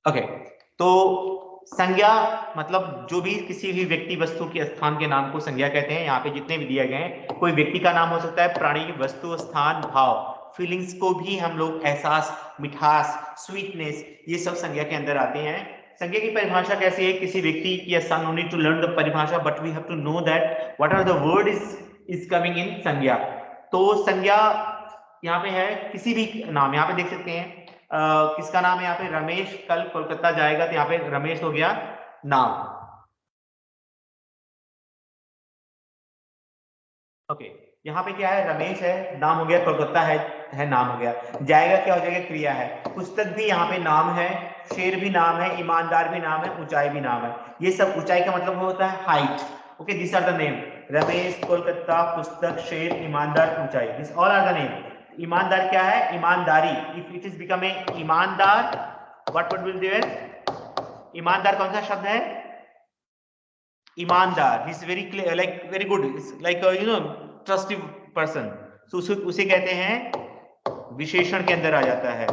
Okay, तो संज्ञा मतलब जो भी किसी भी व्यक्ति वस्तु के स्थान के नाम को संज्ञा कहते हैं। यहाँ पे जितने भी दिए गए हैं, कोई व्यक्ति का नाम हो सकता है, प्राणी, वस्तु, स्थान, भाव, फीलिंग्स को भी हम लोग एहसास, मिठास, स्वीटनेस, ये सब संज्ञा के अंदर आते हैं। संज्ञा की परिभाषा कैसी है? किसी व्यक्ति की स्थान, no need to learn the परिभाषा, but we have to know that what are the word is coming in संज्ञा। तो संज्ञा यहाँ पे है किसी भी नाम, यहाँ पे देख सकते हैं किसका नाम है यहाँ पे, रमेश कल कोलकाता जाएगा, तो यहाँ पे रमेश हो गया नाम। ओके, यहाँ पे क्या है, रमेश है, नाम हो गया, कोलकाता है नाम हो गया, जाएगा क्या हो जाएगा, क्रिया है। पुस्तक भी यहाँ पे नाम है, शेर भी नाम है, ईमानदार भी नाम है, ऊंचाई भी नाम है। ये सब ऊंचाई का मतलब होता है height. Okay, this are the name, Ramesh, Kolkata, पुस्तक, शेर, ईमानदार, ऊंचाई, this all are the name. ईमानदार क्या है? ईमानदारी। If it is become a ईमानदार, व्हाट वुड विल देयर? ईमानदार कौन सा शब्द है? ईमानदार। Is very clear, like very good, like you know trustee person. तो उसे कहते हैं विशेषण के अंदर आ जाता है।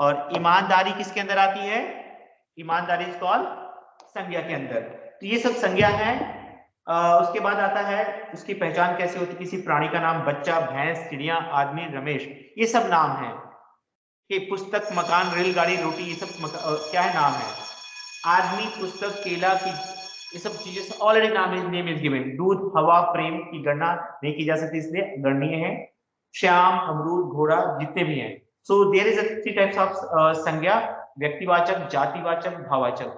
और ईमानदारी किसके अंदर आती है? ईमानदारी इज कॉल्ड संज्ञा के अंदर। तो ये सब संज्ञा है। उसके बाद आता है उसकी पहचान कैसे होती है। किसी प्राणी का नाम, बच्चा, भैंस, चिड़िया, आदमी, रमेश, ये सब नाम है। कि पुस्तक, मकान, रेलगाड़ी, रोटी, ये सब क्या है? नाम है। आदमी, पुस्तक, केला की, ये सब चीजें ऑलरेडी नाम है, नेम इज गिवन। दूध, हवा, प्रेम की गणना नहीं की जा सकती, इसलिए गणनीय है। श्याम, अमरूद, घोड़ा, जितने भी हैं। So there is three types of संज्ञा, व्यक्तिवाचक, जातिवाचक, भाववाचक।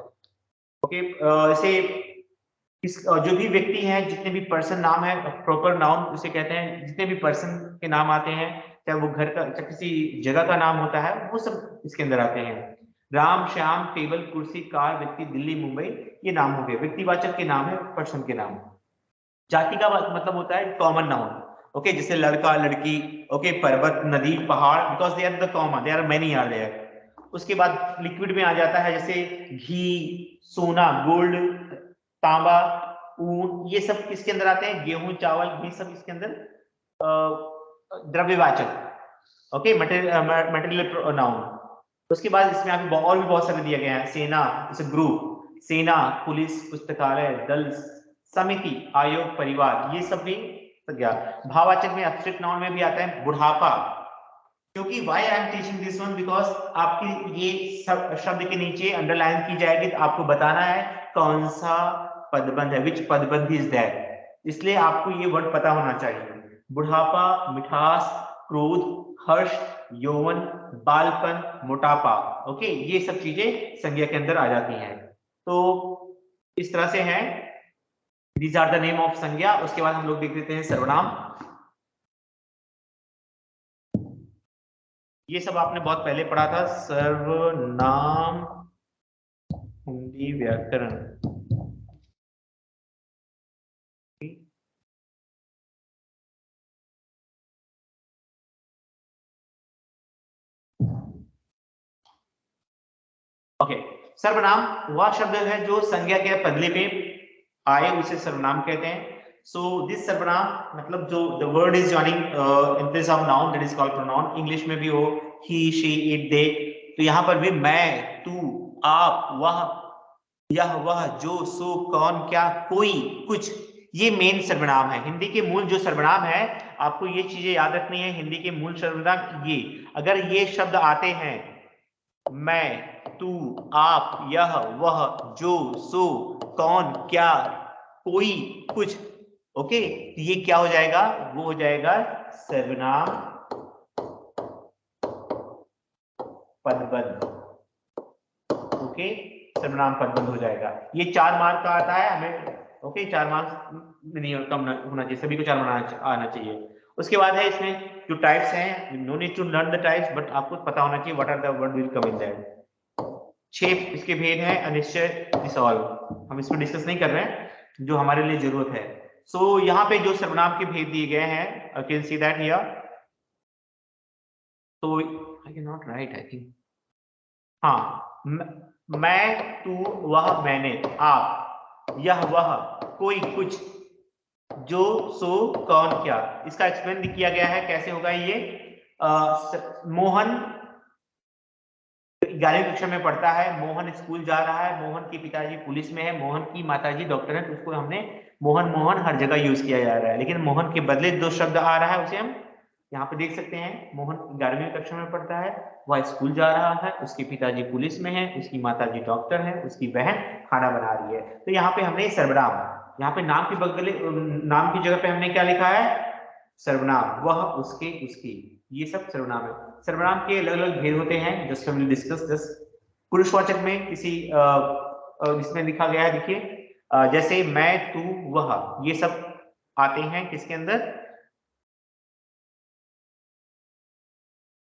ओके, इसे जो भी व्यक्ति है, जितने भी पर्सन नाम है, प्रॉपर नाउन उसे कहते हैं। जितने भी पर्सन के नाम आते हैं, चाहे वो घर का, चाहे किसी जगह का नाम होता है, वो सब इसके अंदर आते हैं। राम, श्याम, टेबल, कुर्सी, कार, व्यक्ति, दिल्ली, मुंबई, ये नाम हो गए, व्यक्तिवाचक के नाम है, पर्सन के नाम। जाति का मतलब होता है कॉमन नाउन। ओके, जैसे लड़का, लड़की, ओके, पर्वत, नदी, पहाड़, because they are the common, they are many are there. उसके बाद लिक्विड में आ जाता है, जैसे घी, सोना, गोल्ड, तांबा, ऊन, ये सब किसके अंदर आते हैं? गेहूं, चावल, ये सब इसके अंदर द्रव्यवाचक। Okay, material noun. उसके बाद इसमें आपको और भी बहुत सारे दिए गए हैं। सेना, जैसे ग्रुप, सेना, पुलिस, पुस्तकालय, दल, समिति, आयोग, परिवार, ये सब भी संज्ञा। भाववाचक में एब्स्ट्रैक्ट नाउन में भी आता है बुढ़ापा। क्योंकि why I am teaching this one, because आपकी ये सब शब्द के नीचे अंडरलाइन की जाएगी, तो आपको बताना है कौन सा पदबंध है, विच पदबंध इज दैट, इसलिए आपको ये वर्ड पता होना चाहिए। बुढ़ापा, मिठास, क्रोध, हर्ष, यौवन, बालपन, मोटापा। ओके, ये सब चीजें संज्ञा के अंदर आ जाती हैं। तो इस तरह से है, these are the name of संज्ञा। उसके बाद हम लोग देख लेते हैं सर्वनाम। ये सब आपने बहुत पहले पढ़ा था, सर्वनाम, हिंदी व्याकरण। ओके, सर्वनाम वह शब्द है जो संज्ञा के बदले में आए, उसे सर्वनाम कहते हैं। सो दिस सर्वनाम मतलब जो the word is joining in place of noun, that is called pronoun. English में भी हो ही, शी, इट, दे, तो यहाँ पर भी मैं, तू, आप, वह, यह, वह, जो, सो, कौन, क्या, कोई, कुछ, ये मेन सर्वनाम है। हिंदी के मूल जो सर्वनाम है, आपको ये चीजें याद रखनी है। हिंदी के मूल सर्वनाम ये, अगर ये शब्द आते हैं, मैं, तू, आप, यह, वह, जो, सो, कौन, क्या, कोई, कुछ, ओके, तो ये क्या हो जाएगा? वो हो जाएगा सर्वनाम पदबंध। ओके, सर्वनाम पदबंध हो जाएगा। ये 4 मार्क का आता है हमें। ओके, 4 मार्क्स नहीं, कम होना चाहिए, सभी को 4 मार्क्स आना चाहिए। उसके बाद है इसमें जो टाइप्स हैं, no need to learn the types, but आपको पता होना चाहिए what are the word will come in that. 6 इसके भेद हैं, अनिश्चय, डिसॉल्व, हम इसको डिस्कस नहीं कर रहे हैं, जो हमारे लिए जरूरत है। सो यहाँ पे जो सर्वनाम के भेद दिए गए हैं, I can see that here. तो I can not write, I think, हाँ, मैं, तू, वह, मैंने, आप, यह, वह, कोई, कुछ, जो, सो, कौन, क्या, इसका एक्सप्लेन किया गया है कैसे होगा ये। मोहन 11वीं कक्षा में पढ़ता है, मोहन स्कूल जा रहा है, मोहन के पिताजी पुलिस में है, मोहन की माताजी डॉक्टर है, तो उसको हमने मोहन मोहन हर जगह यूज किया जा रहा है, लेकिन मोहन के बदले दो शब्द आ रहा है, उसे हम यहाँ पे देख सकते हैं। मोहन 11वीं कक्षा में पढ़ता है, वह स्कूल जा रहा है, उसके पिताजी पुलिस में है, उसकी माताजी डॉक्टर है, उसकी बहन खाना बना रही है। तो यहाँ पे हमने सर्वनाम, यहाँ पे नाम की बदले नाम की जगह पे हमने क्या लिखा है, सर्वनाम, वह, उसके, उसकी, ये सब सर्वनाम है। सर्वनाम के अलग अलग भेद होते हैं, जस्ट हमने डिस्कस। जस्ट पुरुषवाचक में किसी इसमें लिखा गया है, देखिए जैसे मैं, तू, वह, ये सब आते हैं किसके अंदर,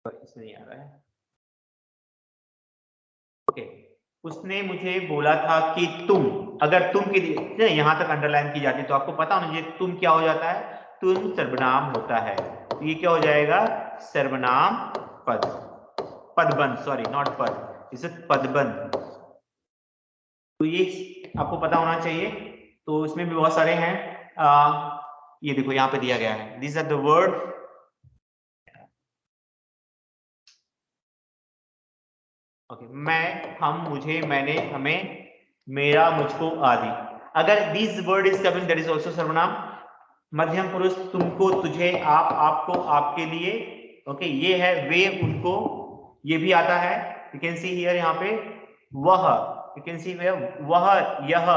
इसमें नहीं आ रहा है। ओके, उसने मुझे बोला था कि तुम, अगर तुम के लिए यहां तक अंडरलाइन की जाती है तो आपको पता होना चाहिए तुम क्या हो जाता है, तुम सर्वनाम होता है। तो ये क्या हो जाएगा, सर्वनाम पद, पदबंध, सॉरी नॉट पद, इसे पदबंध। तो ये आपको पता होना चाहिए। तो इसमें भी बहुत सारे हैं, ये देखो यहाँ पे दिया गया है, this are the word. Okay, मैं, हम, मुझे, मैंने, हमें, मेरा, मुझको आदि। अगर this word is coming that is also सर्वनाम। मध्यम पुरुष तुमको, तुझे, आप, आपको, आपके लिए। ओके, ये है वे, उनको, ये भी आता है। यू कैन सी हियर, यहाँ पे वह, यू कैन सी वह, यह,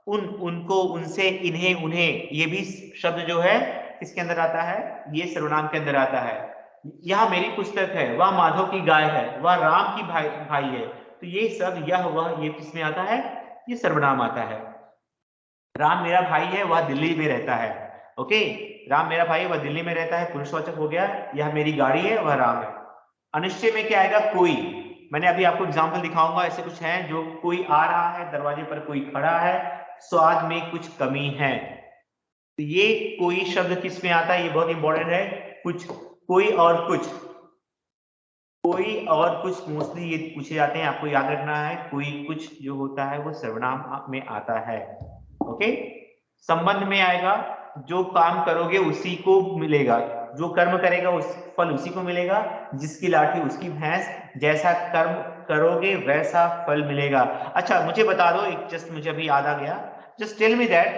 उन, उनको, उनसे, इन्हें, उन्हें, ये भी शब्द जो है किसके अंदर आता है, ये सर्वनाम के अंदर आता है। यह मेरी पुस्तक है, वह माधव की गाय है, वह राम की भाई है। तो ये सब, यह, वह, ये किसमें आता है, ये सर्वनाम आता है। राम मेरा भाई है, वह दिल्ली में रहता है। ओके, राम मेरा भाई है, वह दिल्ली में रहता है, पुरुषवाचक हो गया। यह मेरी गाड़ी है, वह राम है। अनिश्चय में क्या आएगा, कोई। मैंने अभी आपको एग्जांपल दिखाऊंगा, ऐसे कुछ है जो कोई आ रहा है, दरवाजे पर कोई खड़ा है, स्वाद में कुछ कमी है। तो ये कोई शब्द किस में आता है, ये बहुत इंपॉर्टेंट है। कुछ, कोई और कुछ, कोई और कुछ मोस्टली ये पूछे जाते हैं, आपको याद रखना है। कोई कुछ जो होता है वो सर्वनाम में आता है। ओके, संबंध में आएगा, जो काम करोगे उसी को मिलेगा, जो कर्म करेगा उस फल उसी को मिलेगा, जिसकी लाठी उसकी भैंस, जैसा कर्म करोगे वैसा फल मिलेगा। अच्छा मुझे बता दो, एक जस्ट मुझे अभी याद आ गया, जस्ट टेल मी दैट,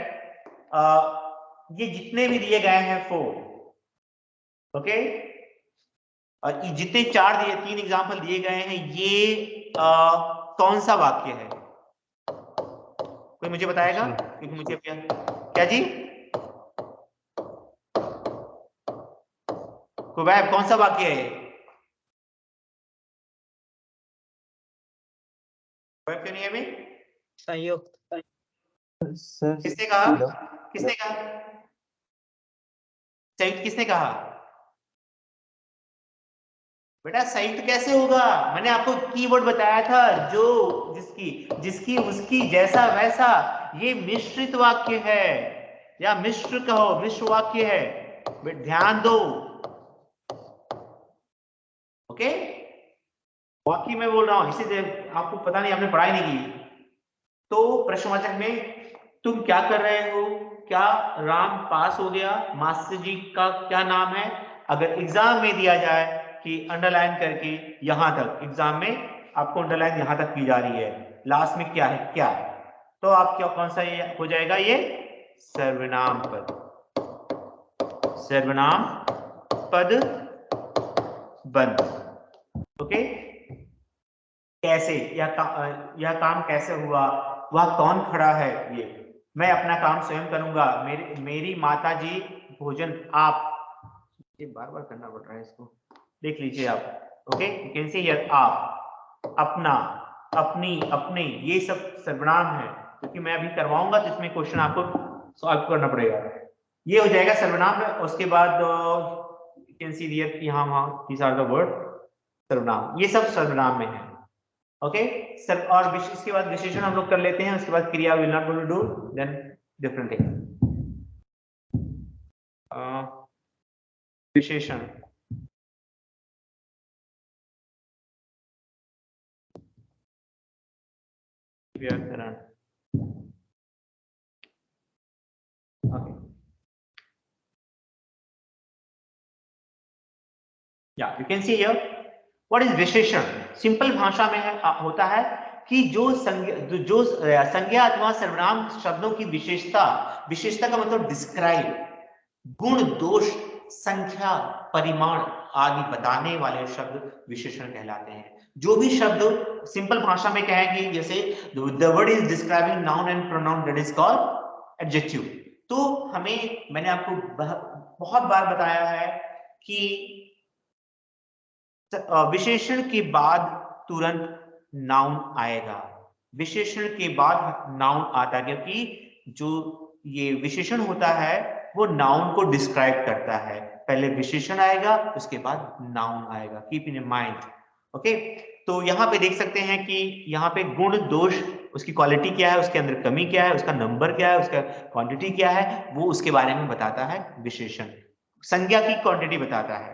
ये जितने भी दिए गए हैं 4, ओके, और जितने 3 एग्जाम्पल दिए गए हैं, ये कौन सा वाक्य है, कोई मुझे बताएगा, क्योंकि मुझे क्या जी, कुबैब कौन सा वाक्य है, कुबैब क्यों नहीं है अभी, संयुक्त सर, किसने कहा, किसने कहा, संयुक्त किसने कहा, बेटा संयुक्त कैसे होगा, मैंने आपको कीवर्ड बताया था, जो, जिसकी, जिसकी, उसकी, जैसा वैसा, ये मिश्रित वाक्य है, या मिश्र कहो, मिश्र वाक्य है, ध्यान दो। ओके, वाक्य मैं बोल रहा हूं, इसी आपको पता नहीं, आपने पढ़ाई नहीं की। तो प्रश्नवाचक में तुम क्या कर रहे हो, क्या राम पास हो गया, मास्टर जी का क्या नाम है, अगर एग्जाम में दिया जाए कि अंडरलाइन करके यहां तक, एग्जाम में आपको अंडरलाइन यहां तक की जा रही है, लास्ट में क्या है, क्या, तो आप क्या, कौन सा ये हो जाएगा, ये सर्वनाम पद, सर्वनाम पद बंद। ओके, कैसे, यह काम कैसे हुआ, वह कौन खड़ा है, ये मैं अपना काम स्वयं करूंगा, मेरी माता जी भोजन, आप, ये बार बार करना पड़ रहा है इसको, देख लीजिए आप। Okay, you can see here, आप, अपना, अपनी, अपने, ये सब सर्वनाम है, क्योंकि मैं अभी करवाऊंगा तो इसमें क्वेश्चन आपको सॉल्व करना पड़ेगा। ये हो जाएगा सर्वनाम। उसके बाद यू कैन सी हियर, यहाँ वहां, दीस आर द वर्ड सर्वनाम, ये सब सर्वनाम में है। ओके सर, और इसके बाद विशेषण हम लोग कर लेते हैं, उसके बाद क्रिया will not going to do, then different thing. विशेषण, व्याकरण, ओके, या you can see here, what is विशेषण? सिंपल भाषा में होता है कि जो संज्ञा अथवा सर्वनाम शब्दों की विशेषता, विशेषता का मतलब डिस्क्राइब, गुण दोष संख्या परिमाण आदि बताने वाले शब्द विशेषण कहलाते हैं। जो भी शब्द सिंपल भाषा में कहेंगे, जैसे the word is describing noun and pronoun, that is called adjective. तो हमें, मैंने आपको बहुत बार बताया है कि विशेषण के बाद तुरंत नाउन आएगा, विशेषण के बाद नाउन आता है, क्योंकि जो ये विशेषण होता है वो नाउन को डिस्क्राइब करता है। पहले विशेषण आएगा, उसके बाद नाउन आएगा, कीप इन माइंड। ओके, तो यहाँ पे देख सकते हैं कि यहाँ पे गुण दोष, उसकी क्वालिटी क्या है, उसके अंदर कमी क्या है, उसका नंबर क्या है, उसका क्वांटिटी क्या है, वो उसके बारे में बताता है विशेषण। संज्ञा की क्वांटिटी बताता है,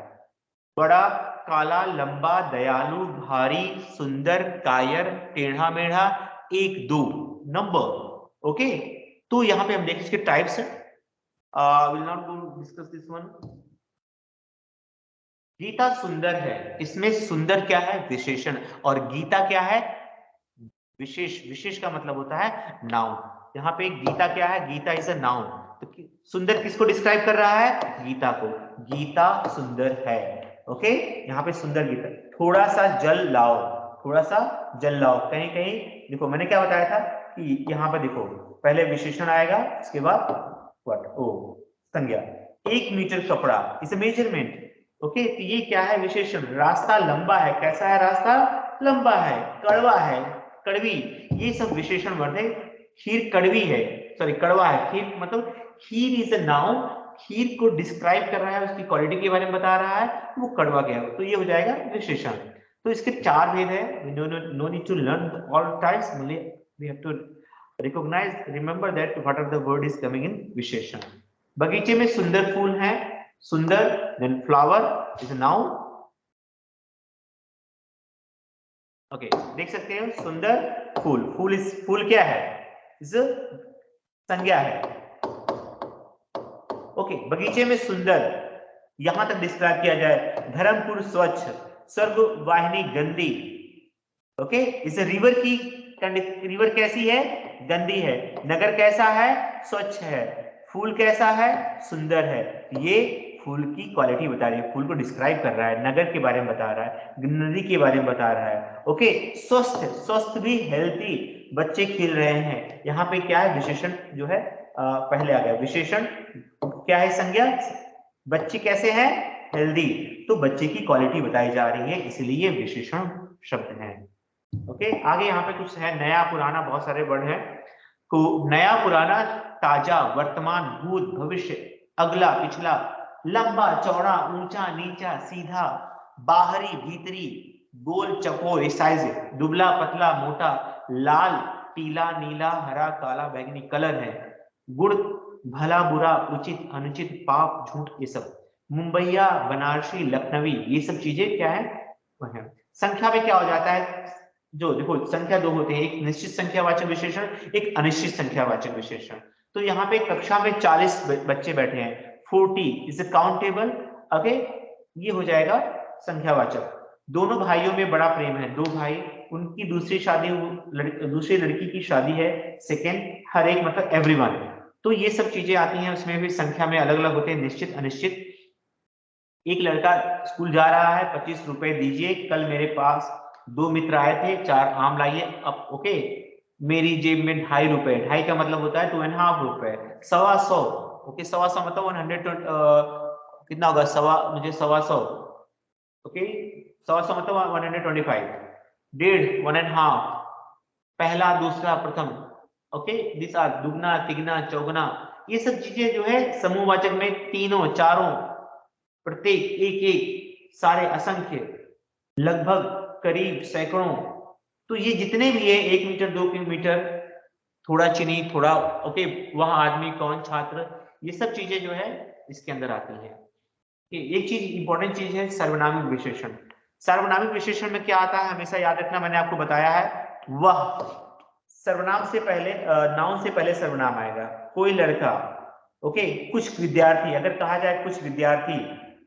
बड़ा, काला, लंबा, दयालु, भारी, सुंदर, कायर, टेढ़ा मेढ़ा, एक, दो, नंबर। ओके, तो यहाँ पे हम देखें इसके टाइप्स हैं। Will not go discuss this one. Gita सुंदर है, इसमें सुंदर क्या है? विशेषण। और गीता क्या है? विशेष। विशेष का मतलब होता है नाउन। यहाँ पे गीता क्या है? Gita is a noun. तो सुंदर किसको डिस्क्राइब कर रहा है? गीता को। गीता सुंदर है। ओके, यहाँ पे सुंदर गीता। थोड़ा सा जल लाओ, थोड़ा सा जल लाओ। कहीं कहीं देखो, मैंने क्या बताया था कि यहाँ पे देखो, पहले विशेषण आएगा, उसके बाद व्हाट, ओ, संज्ञा। 1 मीटर कपड़ा इज अ मेजरमेंट। ओके, तो ये क्या है? विशेषण। रास्ता लंबा है, कैसा है रास्ता? लंबा है, कड़वा है, कड़वी, ये सब विशेषण वर्ड है। खीर कड़वी है, सॉरी कड़वा है। खीर मतलब, खीर इज अ नाउन, खीर को डिस्क्राइब कर रहा है, उसकी क्वालिटी के बारे में बता रहा है, वो कड़वा गया, तो ये हो जाएगा विशेषण। तो इसके 4 भेद है। No need to learn all types, we have to recognise, remember that what are the word is coming in विशेषण। बगीचे में सुंदर फूल है, सुंदर, then flower is a noun. Okay, देख सकते हो, सुंदर फूल, फूल इज, फूल क्या है? इज संज्ञा है। ओके, बगीचे में सुंदर, यहां तक डिस्क्राइब किया जाए। धर्मपुर स्वच्छ, स्वर्ग वाहिनी गंदी। ओके, इस रिवर की, रिवर कैसी है? गंदी है। नगर कैसा है? स्वच्छ है। फूल कैसा है? सुंदर है। ये फूल की क्वालिटी बता रही है, फूल को डिस्क्राइब कर रहा है, नगर के बारे में बता रहा है, नदी के बारे में बता रहा है। ओके, स्वस्थ, स्वस्थ भी, हेल्थी, बच्चे खेल रहे हैं। यहाँ पे क्या है? विशेषण जो है पहले आ गया। विशेषण क्या है? संज्ञा। बच्चे कैसे हैं? हेल्दी, तो बच्चे की क्वालिटी बताई जा रही है, इसलिए विशेषण शब्द है। ओके, आगे यहाँ पे कुछ है, नया पुराना, बहुत सारे वर्ड हैं। तो नया पुराना, ताजा, वर्तमान, भूत भविष्य, अगला पिछला, लंबा चौड़ा, ऊंचा नीचा, सीधा, बाहरी भीतरी, गोल चौकोर साइज, दुबला पतला मोटा, लाल पीला नीला हरा काला बैंगनी कलर है। गुण, भला बुरा, उचित अनुचित, पाप झूठ, ये सब। मुंबईया, बनारसी, लखनवी, ये सब चीजें क्या है? संख्या में क्या हो जाता है? जो देखो, संख्या 2 होते हैं, एक निश्चित संख्यावाचक विशेषण, एक अनिश्चित संख्यावाचक विशेषण। तो यहाँ पे कक्षा में 40 बच्चे बैठे हैं, 40 इज काउंटेबल। ओके, ये हो जाएगा संख्यावाचक। दोनों भाइयों में बड़ा प्रेम है, 2 भाई, उनकी दूसरी शादी, दूसरी लड़की की शादी है, सेकेंड, हर एक मतलब एवरीवन। तो ये सब चीजें आती हैं, उसमें भी संख्या में अलग अलग होते हैं, निश्चित अनिश्चित। एक लड़का स्कूल जा रहा है, 25 रुपए दीजिए, कल मेरे पास 2 मित्र आए थे, 4 आम लाइए। अब ओके, मेरी जेब में 2.5 रुपए, 2.5 का मतलब होता है 2.5 रुपए, 125। ओके, 125 मतलब 120, कितना होगा? मुझे 125, ओके, 125 मतलब 125, 1.5, 1.5, पहला दूसरा प्रथम। ओके, दिस आर दुगना तिगना चौगुना, ये सब चीजें जो है समूहवाचक में, तीनों चारों, प्रत्येक, एक एक, सारे, असंख्य, लगभग, करीब, सैकड़ों। तो ये जितने भी है, 1 मीटर 2 मीटर, थोड़ा चीनी थोड़ा, ओके, वहां आदमी कौन, छात्र, ये सब चीजें जो है इसके अंदर आती है। एक चीज, इंपॉर्टेंट चीज है, सर्वनामिक विशेषण। सर्वनामिक विशेषण में क्या आता है, हमेशा याद रखना, मैंने आपको बताया है, वह सर्वनाम से पहले, नाउन से पहले सर्वनाम आएगा। कोई लड़का, ओके, कुछ विद्यार्थी, अगर कहा जाए कुछ विद्यार्थी,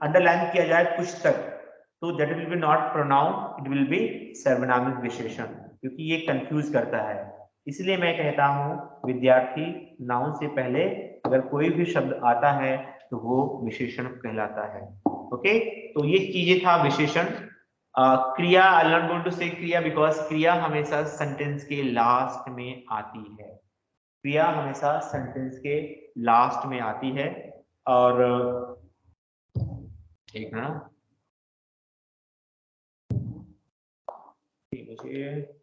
अंडरलाइन किया जाए कुछ तक, तो that will be not pronoun, it will be सर्वनामिक विशेषण, क्योंकि ये कंफ्यूज करता है। इसलिए मैं कहता हूं विद्यार्थी, नाउन से पहले अगर कोई भी शब्द आता है तो वो विशेषण कहलाता है। ओके, तो ये चीजें था विशेषण। क्रिया, I am not going to say क्रिया बिकॉज क्रिया हमेशा सेंटेंस के लास्ट में आती है। क्रिया हमेशा सेंटेंस के लास्ट में आती है। और एक मिनट, मुझे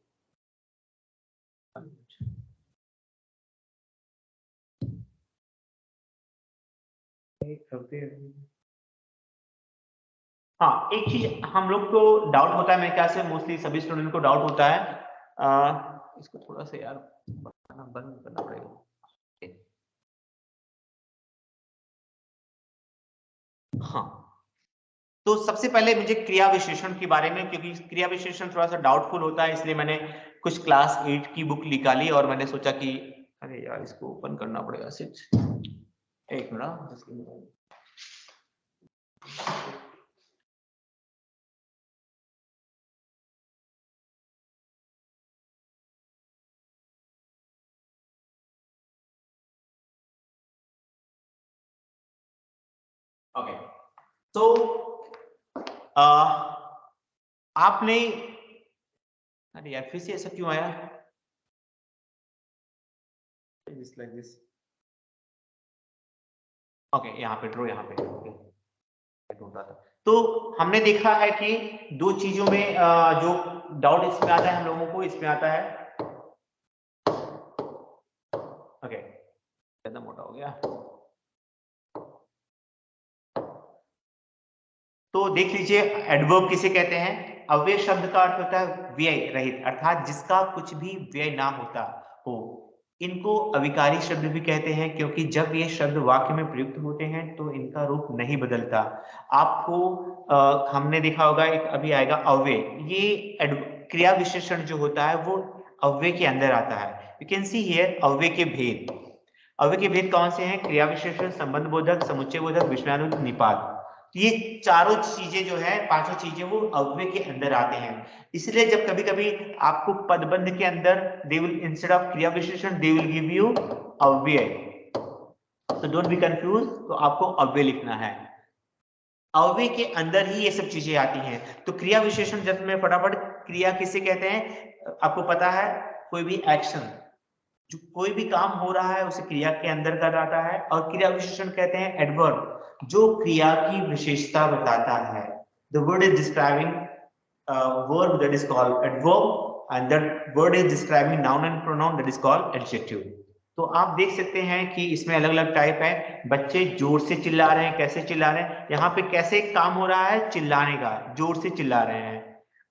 हाँ, एक चीज हम लोग को डाउट होता है, मेरे ख्याल से मोस्टली सभी स्टूडेंट को डाउट होता है, इसको थोड़ा सा यार बंद करना पड़ेगा। हाँ, तो सबसे पहले मुझे क्रिया विशेषण के बारे में, क्योंकि क्रिया विशेषण थोड़ा सा डाउटफुल होता है, इसलिए मैंने कुछ क्लास 8 की बुक निकाली और मैंने सोचा कि अरे यार इसको ओपन करना पड़ेगा सिर्फ एक मिनट। ओके, तो आपने, अरे यार फिर से ऐसा क्यों आया? like this. ओके, यहाँ पे ड्रॉ, यहाँ पे ढूंढ रहा था। तो हमने देखा है कि दो चीजों में जो डाउट इसमें आता है हम लोगों को, इसमें आता है, ओके ज्यादा मोटा हो गया, तो देख लीजिए एडवर्ब किसे कहते हैं? अव्यय शब्द का अर्थ होता है व्यय रहित, अर्थात जिसका कुछ भी व्यय ना होता हो। इनको अविकारी शब्द भी कहते हैं, क्योंकि जब ये शब्द वाक्य में प्रयुक्त होते हैं तो इनका रूप नहीं बदलता। आपको हमने देखा होगा, एक अभी आएगा अव्यय, ये क्रिया विशेषण जो होता है वो अव्यय के अंदर आता है। यू कैन सी हियर अव्यय के भेद। अव्यय के भेद कौन से हैं? क्रिया विशेषण, संबंध बोधक, समुच्चय बोधक, विषयानुक्त, निपात। ये चारों चीजें जो है, पांचों चीजें वो अव्यय के अंदर आते हैं। इसलिए जब कभी कभी आपको पदबंध के अंदर दे विल इंस्टेड ऑफ क्रिया विशेषण दे विल गिव यू अव्यय, तो डोंट बी कंफ्यूज, तो आपको अव्यय लिखना है। अव्यय के अंदर ही ये सब चीजें आती हैं। तो क्रिया विशेषण, जब मैं फटाफट, क्रिया किसे कहते हैं आपको पता है? कोई भी एक्शन, जो कोई भी काम हो रहा है उसे क्रिया के अंदर कर आता है। और क्रिया विशेषण कहते हैं एडवर्ब, जो क्रिया की विशेषता बताता है। The word is describing verb, that is called adverb, and that word is describing noun and pronoun, that is called adjective. तो आप देख सकते हैं कि इसमें अलग अलग टाइप है। बच्चे जोर से चिल्ला रहे हैं, कैसे चिल्ला रहे हैं? यहाँ पे कैसे काम हो रहा है? चिल्लाने का, जोर से चिल्ला रहे हैं।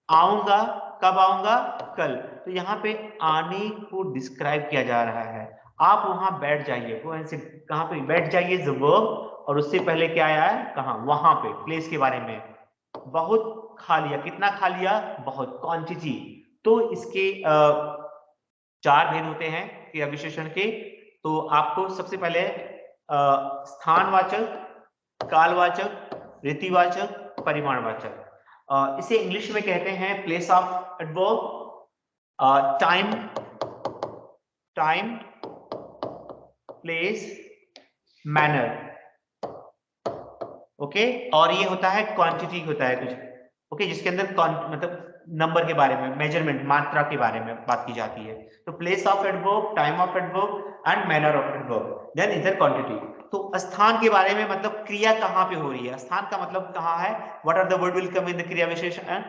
आऊंगा, कब आऊंगा? कल। तो यहाँ पे आने को डिस्क्राइब किया जा रहा है। आप वहां बैठ जाइए, वो ऐसे कहाँ पे बैठ जाइए द वर्ब, और उससे पहले क्या आया है? कहाँ? वहां पे, प्लेस के बारे में। बहुत खा लिया, कितना खा लिया? बहुत, क्वांटिटी। तो इसके चार भेद होते हैं क्रिया विशेषण के। तो आपको सबसे पहले स्थानवाचक, कालवाचक, रीतिवाचक, परिमाणवाचक, इसे इंग्लिश में कहते हैं place of adverb, time, place, manner. Okay, और ये होता है क्वांटिटी होता है कुछ, ओके, जिसके अंदर मतलब नंबर के बारे में, मेजरमेंट, मात्रा के बारे में बात की जाती है। तो place of adverb, time of adverb and manner of adverb, then इधर क्वांटिटी। तो स्थान के बारे में, मतलब क्रिया कहाँ पे हो रही है, स्थान का मतलब कहाँ है। What are the word will come in the क्रिया विशेषण?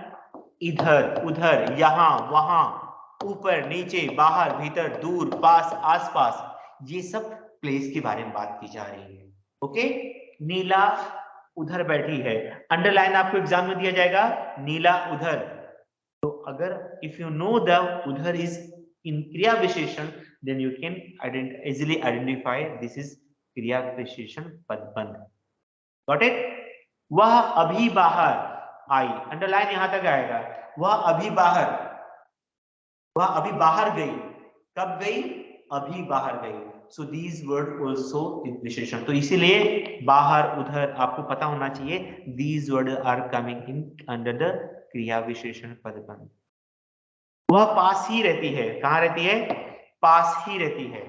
इधर, उधर, यहाँ, वहां, ऊपर, नीचे, बाहर, भीतर, दूर, पास, आसपास, ये सब प्लेस के बारे में बात की जा रही है। ओके, नीला उधर बैठी है, अंडरलाइन आपको एग्जाम में दिया जाएगा, नीला उधर। तो अगर इफ यू नो द उधर इज इन क्रिया विशेषण, then you can easily identify this is क्रिया विशेषण पदबंध। Got it? वह अभी बाहर आई, अंडरलाइन यहां तक आएगा। वह अभी बाहर, वह अभी बाहर गई, कब गई? अभी बाहर गई। सो दीज वर्ड ऑल्सो विशेषण, तो इसीलिए बाहर उधर आपको पता होना चाहिए, these word are coming in under the क्रिया विशेषण पदबंध। वह पास ही रहती है, कहां रहती है? पास ही रहती है।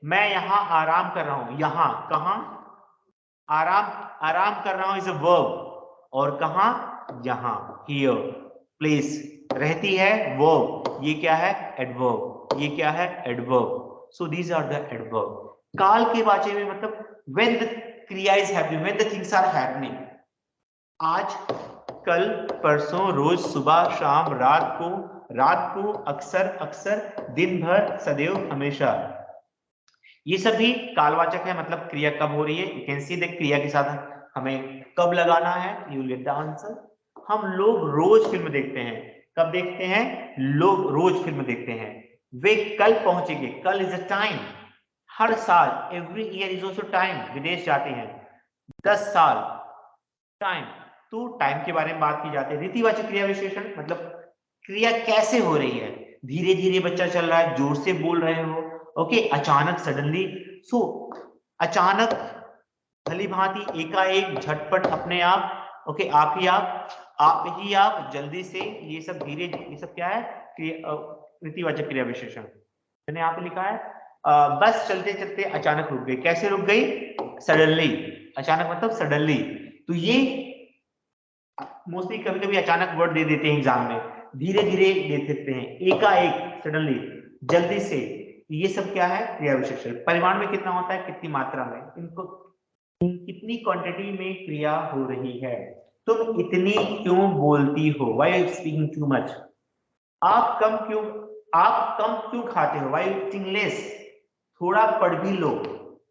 मैं यहां आराम कर रहा हूं, यहां कहां? आराम कर रहा हूं इज अ वर्ब, और कहां? यहां, हियर। प्लेस रहती है, वर्ब, ये क्या है? एडवर्ब, ये क्या है? Adverb. So these are the adverb. काल के वाचे में मतलब व्हेन द क्रिया is happening, when the things are happening, आज, कल, परसों, रोज, सुबह, शाम, रात को, अक्सर, दिन भर, सदैव, हमेशा, ये सभी कालवाचक है। मतलब क्रिया कब हो रही है, यू कैन सी द क्रिया के साथ हमें कब लगाना है, यू गेट द आंसर। हम लोग रोज फिल्म देखते हैं, कब देखते हैं? लोग रोज फिल्म देखते हैं। वे कल पहुंचेंगे, कल इज अ टाइम। हर साल, every year is also time, विदेश जाते हैं। 10 साल, टाइम, तो टाइम के बारे में बात की जाती है। रीतिवाचक क्रिया विशेषण मतलब क्रिया कैसे हो रही है, धीरे धीरे बच्चा चल रहा है, जोर से बोल रहे हो, ओके, अचानक, सडनली। सो अचानक, भली भांति, एकाएक, झटपट, अपने आप, ओके, आप ही आप, जल्दी से, ये सब धीरे, ये सब क्या है? रीतिवाचक क्रिया विशेषण। मैंने यहाँ पे लिखा है बस चलते चलते अचानक रुक गई। कैसे रुक गई? सडनली। अचानक मतलब सडनली। तो ये मोस्टली कभी कभी अचानक वर्ड दे देते हैं एग्जाम में, धीरे धीरे दे देते हैं, एकाएक, सडनली, जल्दी से। ये सब क्या है? क्रिया विशेषण। परिमाण में कितना होता है, कितनी मात्रा में, इनको कितनी क्वांटिटी में क्रिया हो रही है। तुम इतनी क्यों बोलती हो, why are you speaking too much. आप कम क्यों खाते हो, व्हाई यू ईटिंग लेस। थोड़ा पढ़ भी लो,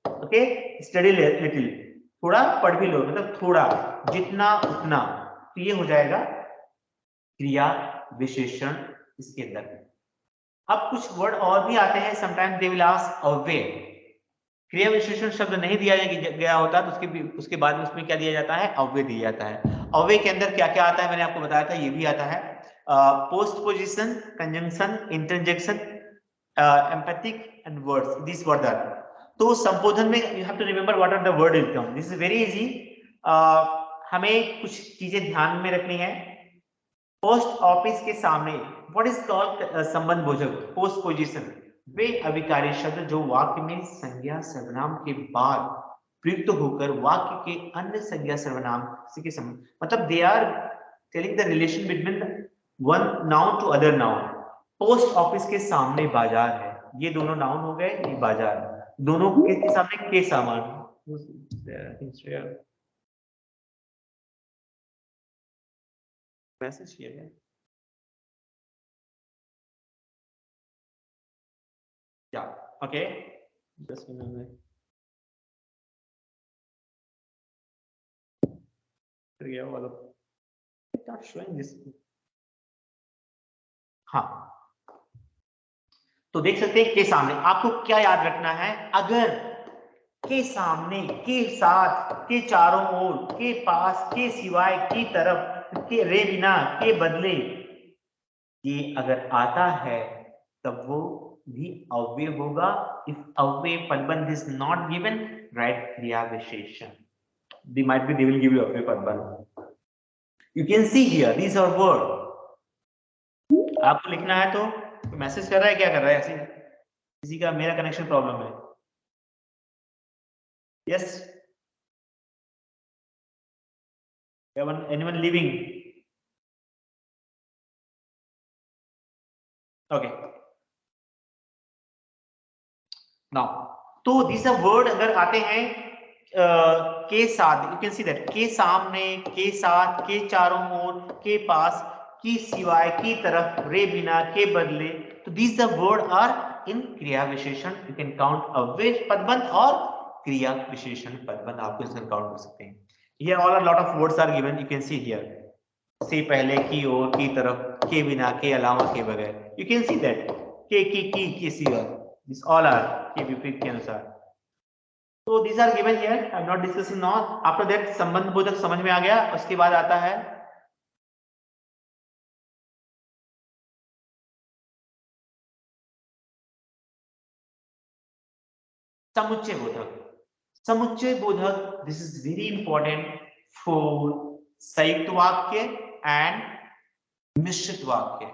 ओके, स्टडी लिटिल, थोड़ा पढ़ भी लो मतलब थोड़ा, जितना उतना। तो ये हो जाएगा क्रिया विशेषण इसके अंदर। अब कुछ वर्ड और भी आते हैं, sometimes they will ask away. क्रिया विशेषण शब्द नहीं दिया गया होता तो उसके बाद में उसमें क्या दिया जाता है? अव्यय दिया जाता है। अव्यय के अंदर क्या क्या आता है, मैंने आपको बताया था, ये भी आता है post position, conjunction, interjection, empathic and words, this word are. तो संबोधन में you have to remember what are the word will come, this is very easy. हमें कुछ चीजें ध्यान में रखनी है। पोस्ट ऑफिस के सामने, व्हाट इज कॉल्ड संबंध बोधक, पोस्ट पोजीशन, वे अभिकारी शब्द जो वाक्य में संज्ञा सर्वनाम के बाद प्रयुक्त होकर वाक्य के अन्य संज्ञा सर्वनाम के संबंध, मतलब they are telling the relation between one noun to other noun. Post office के सामने बाजार है, ये दोनों नाउन हो गए, ये बाजार, दोनों के सामने के सामान। मैसेज किया गया क्या? ओके, जस्ट मिनट, क्रिया वाला not showing this। हाँ, तो देख सकते हैं के सामने। आपको क्या याद रखना है? अगर के सामने, के साथ, के चारों ओर, के पास, के सिवाय, की तरफ, के रे बिना, के बदले, ये अगर आता है तब वो भी अव्यय होगा। इफ अव्यय पदबंध इज नॉट गिवन, राइट क्रिया विशेषण। they might be, they will give you अव्यय पदबंध। you can see here these are word। आपको लिखना है तो मैसेज कर रहा है, क्या कर रहा है ऐसे? किसी का मेरा कनेक्शन प्रॉब्लम है। Yes, anyone leaving? Okay, now तो दिस अ वर्ड अगर आते हैं के साथ, यू कैन सी दैट, के सामने, के साथ, के चारों ओर, के पास, की सिवाय, की तरफ, रे बिना, के बदले, तो this the word are in क्रिया विशेषण। यू कैन काउंट अव्यय पदबंध और क्रिया विशेषण पदबंध, आपको इसमें काउंट कर सकते हैं। Here all are lot of words are given, you can see here, से पहले, की ओर, की तरफ, के बिना, के अलावा, के बगैर, यू कैन सी दैट, के सिवा, दिस ऑल आर के विपरीत के अनुसार। तो these are given here, I'm not discussing now। after that संबंध बोधक समझ में आ गया, उसके बाद आता है समुच्चय बोधक। समुच्चय बोधक, this is very important for संयुक्त वाक्य एंड मिश्रित वाक्य।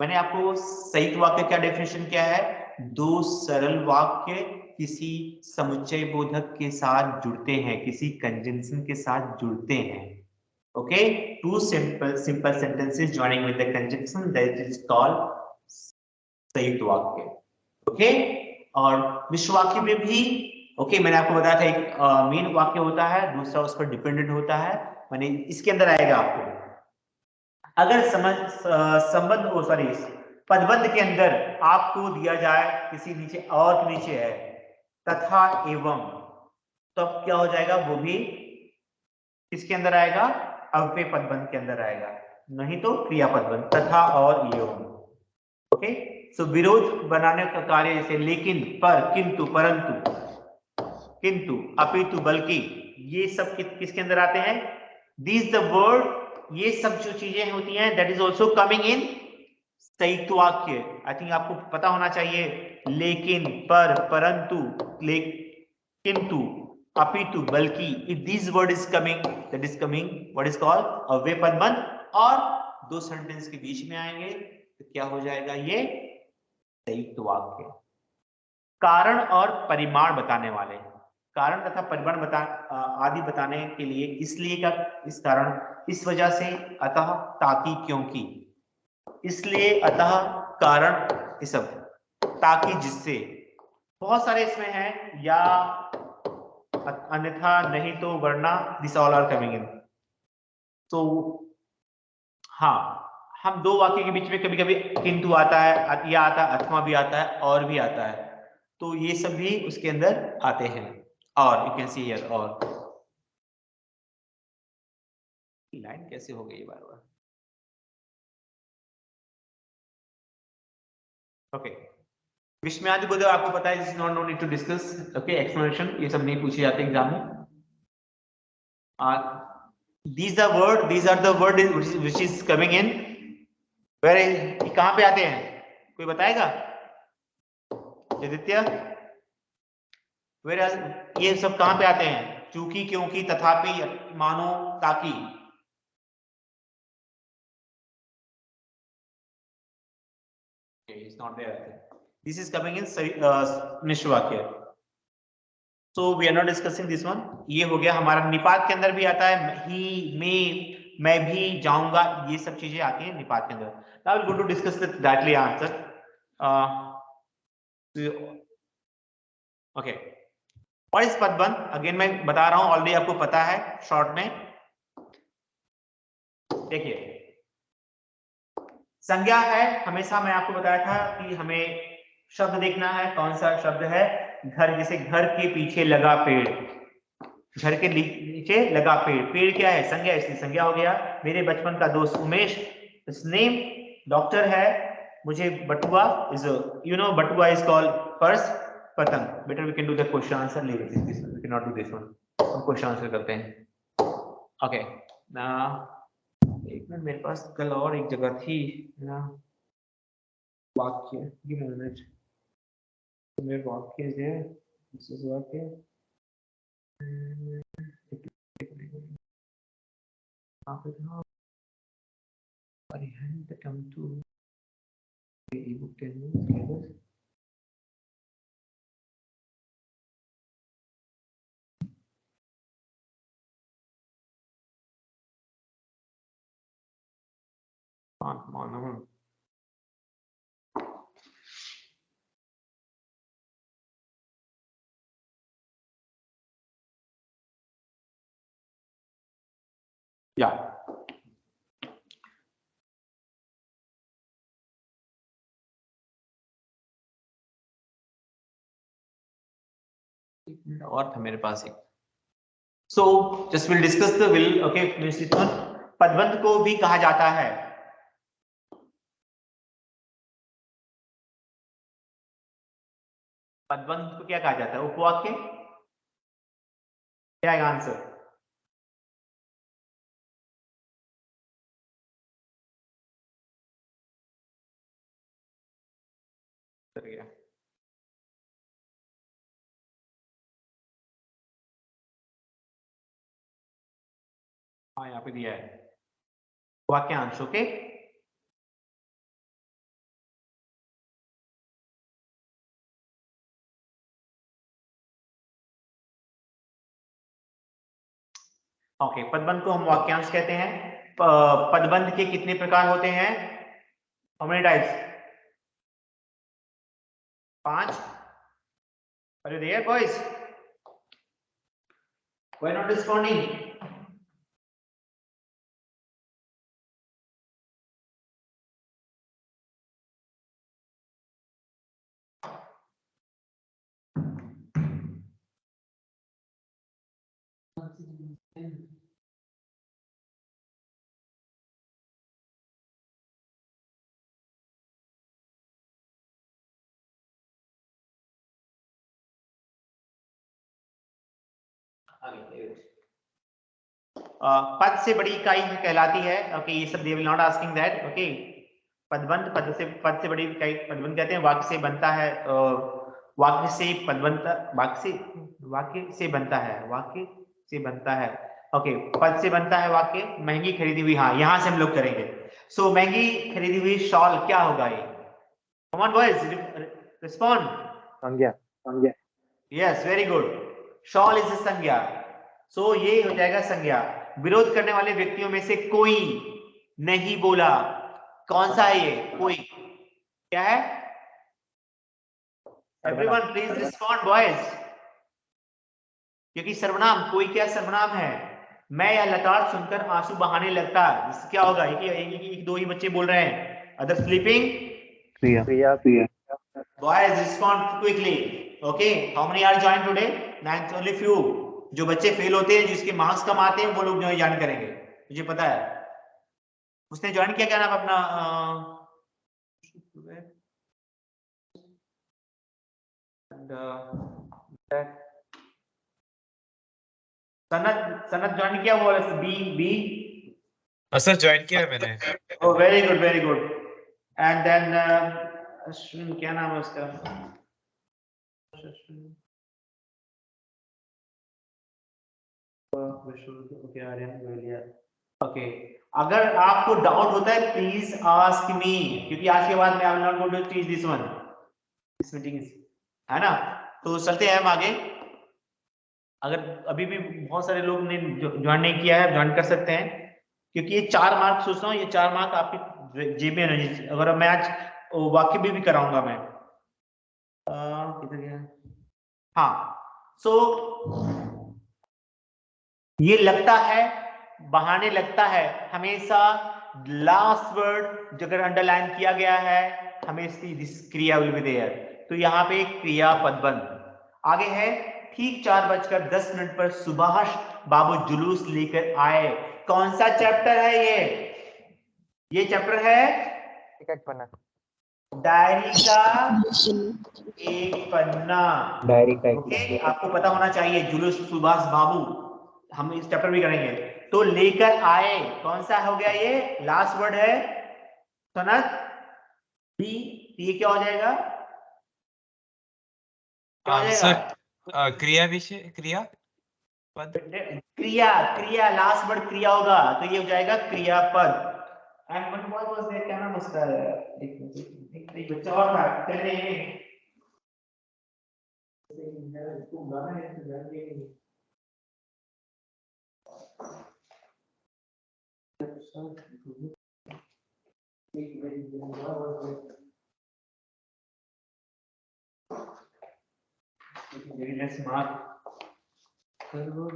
मैंने आपको संयुक्त वाक्य क्या डेफिनेशन क्या है, दो सरल वाक्य किसी समुच्चय बोधक के साथ जुड़ते हैं, किसी कंजंक्शन के साथ जुड़ते हैं। Okay, two simple sentences joining with the conjunction, that is called संयुक्त वाक्य। ओके, और मिश्र वाक्य में भी ओके, मैंने आपको बताया था एक मेन वाक्य होता है, दूसरा उस पर डिपेंडेंट होता है, माने इसके अंदर आएगा आपको अगर संबंध हो, सॉरी पदबंध के अंदर आपको दिया जाए किसी नीचे और के नीचे है तथा एवं, तो अब क्या हो जाएगा, वो भी किसके अंदर आएगा, अव्यय पदबंध के अंदर आएगा, नहीं तो क्रियापदबंध, तथा और एवं। ओके, सो विरोध बनाने का कार्य जैसे लेकिन, पर, किंतु, परंतु, किंतु, अपितु, बल्कि, ये सब किसके अंदर आते हैं, दिस द वर्ड, ये सब जो चीजें होती हैं that is also coming in संयुक्त वाक्य। आई थिंक आपको पता होना चाहिए, लेकिन, पर, परंतु, किंतु, अपितु, बल्कि, if this word is coming that is coming what is called अव्यय पदबंध, और दो सेंटेंस के बीच में आएंगे तो क्या हो जाएगा, ये संयुक्त वाक्य। कारण और परिमाण बताने वाले, कारण तथा परिमाण आदि बताने के लिए, इसलिए का, इस कारण, इस वजह से, अतः, ताकि, क्योंकि, इसलिए, अतः, कारण, ये सब, ताकि, जिससे, बहुत सारे इसमें हैं, या अन्यथा, नहीं तो, वरना, this all are coming in. तो हाँ, हम दो वाक्य के बीच में कभी कभी किंतु आता है, या आता है, अथवा भी आता है, और भी आता है, तो ये सब भी उसके अंदर आते हैं। और यू कैन सी हियर, और लाइन कैसे हो गई बार बार, ओके, विस्मयादि बोधक आपको पता है, this not no need to discuss, okay, explanation ये सब नहीं पूछे जाते एग्जाम में। these are the word which is coming in where, कहां पे आते हैं, कोई बताएगा, आदित्य, ये सब कहां पे आते हैं, चूंकि, क्योंकि, तथापि, मानो, ताकि, it's not there, this is coming in मिश्र वाक्य। So we are not discussing this one। ये हो गया हमारा, निपात के अंदर भी आता है, ही, मैं भी जाऊंगा, ये सब चीजें आती हैं निपात के अंदर। Now we'll go to discuss the directly answer। Okay, और इस पदबंध अगेन मैं बता रहा हूं, ऑलरेडी आपको पता है शॉर्ट में। देखिए, संज्ञा है, हमेशा मैं आपको बताया था कि हमें शब्द देखना है, कौन सा शब्द है, घर, जैसे घर के पीछे लगा पेड़, घर के नीचे लगा पेड़, पेड़ क्या है, संज्ञा, इसलिए संज्ञा हो गया। मेरे बचपन का दोस्त उमेश, नेम, डॉक्टर है, मुझे बटुआ, इज यू नो बटुआ इज कॉल्ड पर्स, पतंग। Better we can do the question answer, leave it, this we can not do this one, हम क्वेश्चन आंसर करते हैं। ओके, एक मिनट, मेरे पास कल और एक जगह थी ना, वाक्य, गिव मी मिनट, मेरे वाक्य है, दिस इज वाक्य, I had the come to the ebook 10 minutes. Come on. Yeah. और था मेरे पास एक। So just we'll discuss the will, okay, पदबंध को भी कहा जाता है, पदबंध को क्या कहा जाता है, उपवाक्य, क्या है आंसर, हाँ यहाँ पे दिया है वाक्यांश। ओके, ओके, पदबंध को हम वाक्यांश कहते हैं। पदबंध के कितने प्रकार होते हैं? How many types? 5। Are you there, boys? Why not responding? पद से बड़ी इकाई कहलाती है। ओके, ये सब they will not asking that. Okay, पदबंध, पद से बड़ी इकाई पदबंध कहते हैं। वाक्य से बनता है, वाक्य से पदबंध, वाक्य से बनता है, वाक्य से बनता है। ओके, पद से बनता है वाक्य। महंगी खरीदी हुई, हाँ यहां से हम लोग करेंगे। सो महंगी खरीदी हुई शॉल क्या होगा ये? Come on boys, respond. संज्ञा। संज्ञा। Yes, very good. Shawl is संज्ञा। सो ये हो जाएगा संज्ञा। विरोध करने वाले व्यक्तियों में से कोई नहीं बोला। कौन सा है ये कोई? क्या है? Everyone please respond boys. क्योंकि सर्वनाम, कोई क्या सर्वनाम है? मैं या लताड़ सुनकर आंसू बहाने लगता। इससे क्या होगा? एक दो ही बच्चे बोल रहे हैं। Other sleeping. क्रिया। क्रिया। क्रिया। Boys respond quickly. Okay, how many are joined today? 9, only few. जो बच्चे फेल होते हैं, जिसके मार्क्स कम आते हैं, वो लोग जो ज्वाइन करेंगे, मुझे पता है। उसने ज्वाइन किया, क्या नाम अपना? सनत ज्वाइन किया, वो बी सर ज्वाइन किया है मैंने। Oh, very good, very good. And then Ashwin, क्या नाम है उसका? ओके, अगर आपको डाउट होता है प्लीज आस्क मी, क्योंकि आज के बाद मैं I will not go to teach this one, this meeting है ना। तो चलते हैं हम आगे। अगर अभी भी बहुत सारे लोग ने ज्वाइन नहीं किया है, ज्वाइन कर सकते हैं, क्योंकि ये 4 मार्क, सोच रहा हूँ ये 4 मार्क आपकी जेब में रहने चाहिए। अगर मैं आज वाक्य भी कराऊंगा मैं, किधर गया? हाँ, सो ये लगता है, बहाने लगता है, हमेशा लास्ट वर्ड जो अगर अंडरलाइन किया गया है, हमेशा दिस क्रिया विल बी देयर। तो यहाँ पे क्रिया पदबंध आगे है। ठीक 4:10 पर सुभाष बाबू जुलूस लेकर आए। कौन सा चैप्टर है ये चैप्टर है एक पन्ना। डायरी का एक पन्ना। डायरी का ओके, आपको पता होना चाहिए जुलूस सुभाष बाबू, हम इस चैप्टर भी करेंगे। तो लेकर आए, कौन सा हो गया ये? लास्ट वर्ड है सनत बी। ये क्या हो जाएगा? क्या हो सर जाएगा? क्रिया विषय, क्रिया पद, क्रिया, क्रिया लास्ट वर्ड क्रिया होगा, तो ये हो जाएगा क्रियापद। एंड वन वाज देयर, क्या नाम उसका? एक बच्चा और था, चलिए इसको गाना है तो जान के let's mark server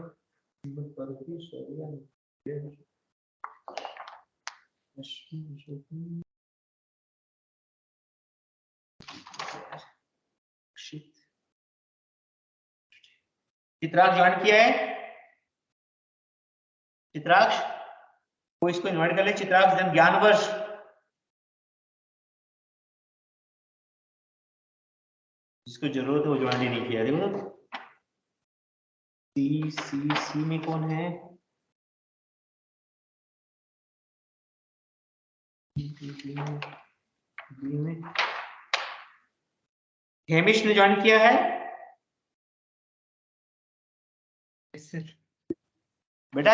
Chitraksha join किया है? चित्राक्ष को इसको इन्वाइट कर ले। चित्राक्ष जन ज्ञानवर्ष, जिसको जरूरत है वो ज्वाइन ही नहीं किया। देखो सी में कौन है? हेमिश ने ज्वाइन किया है? बेटा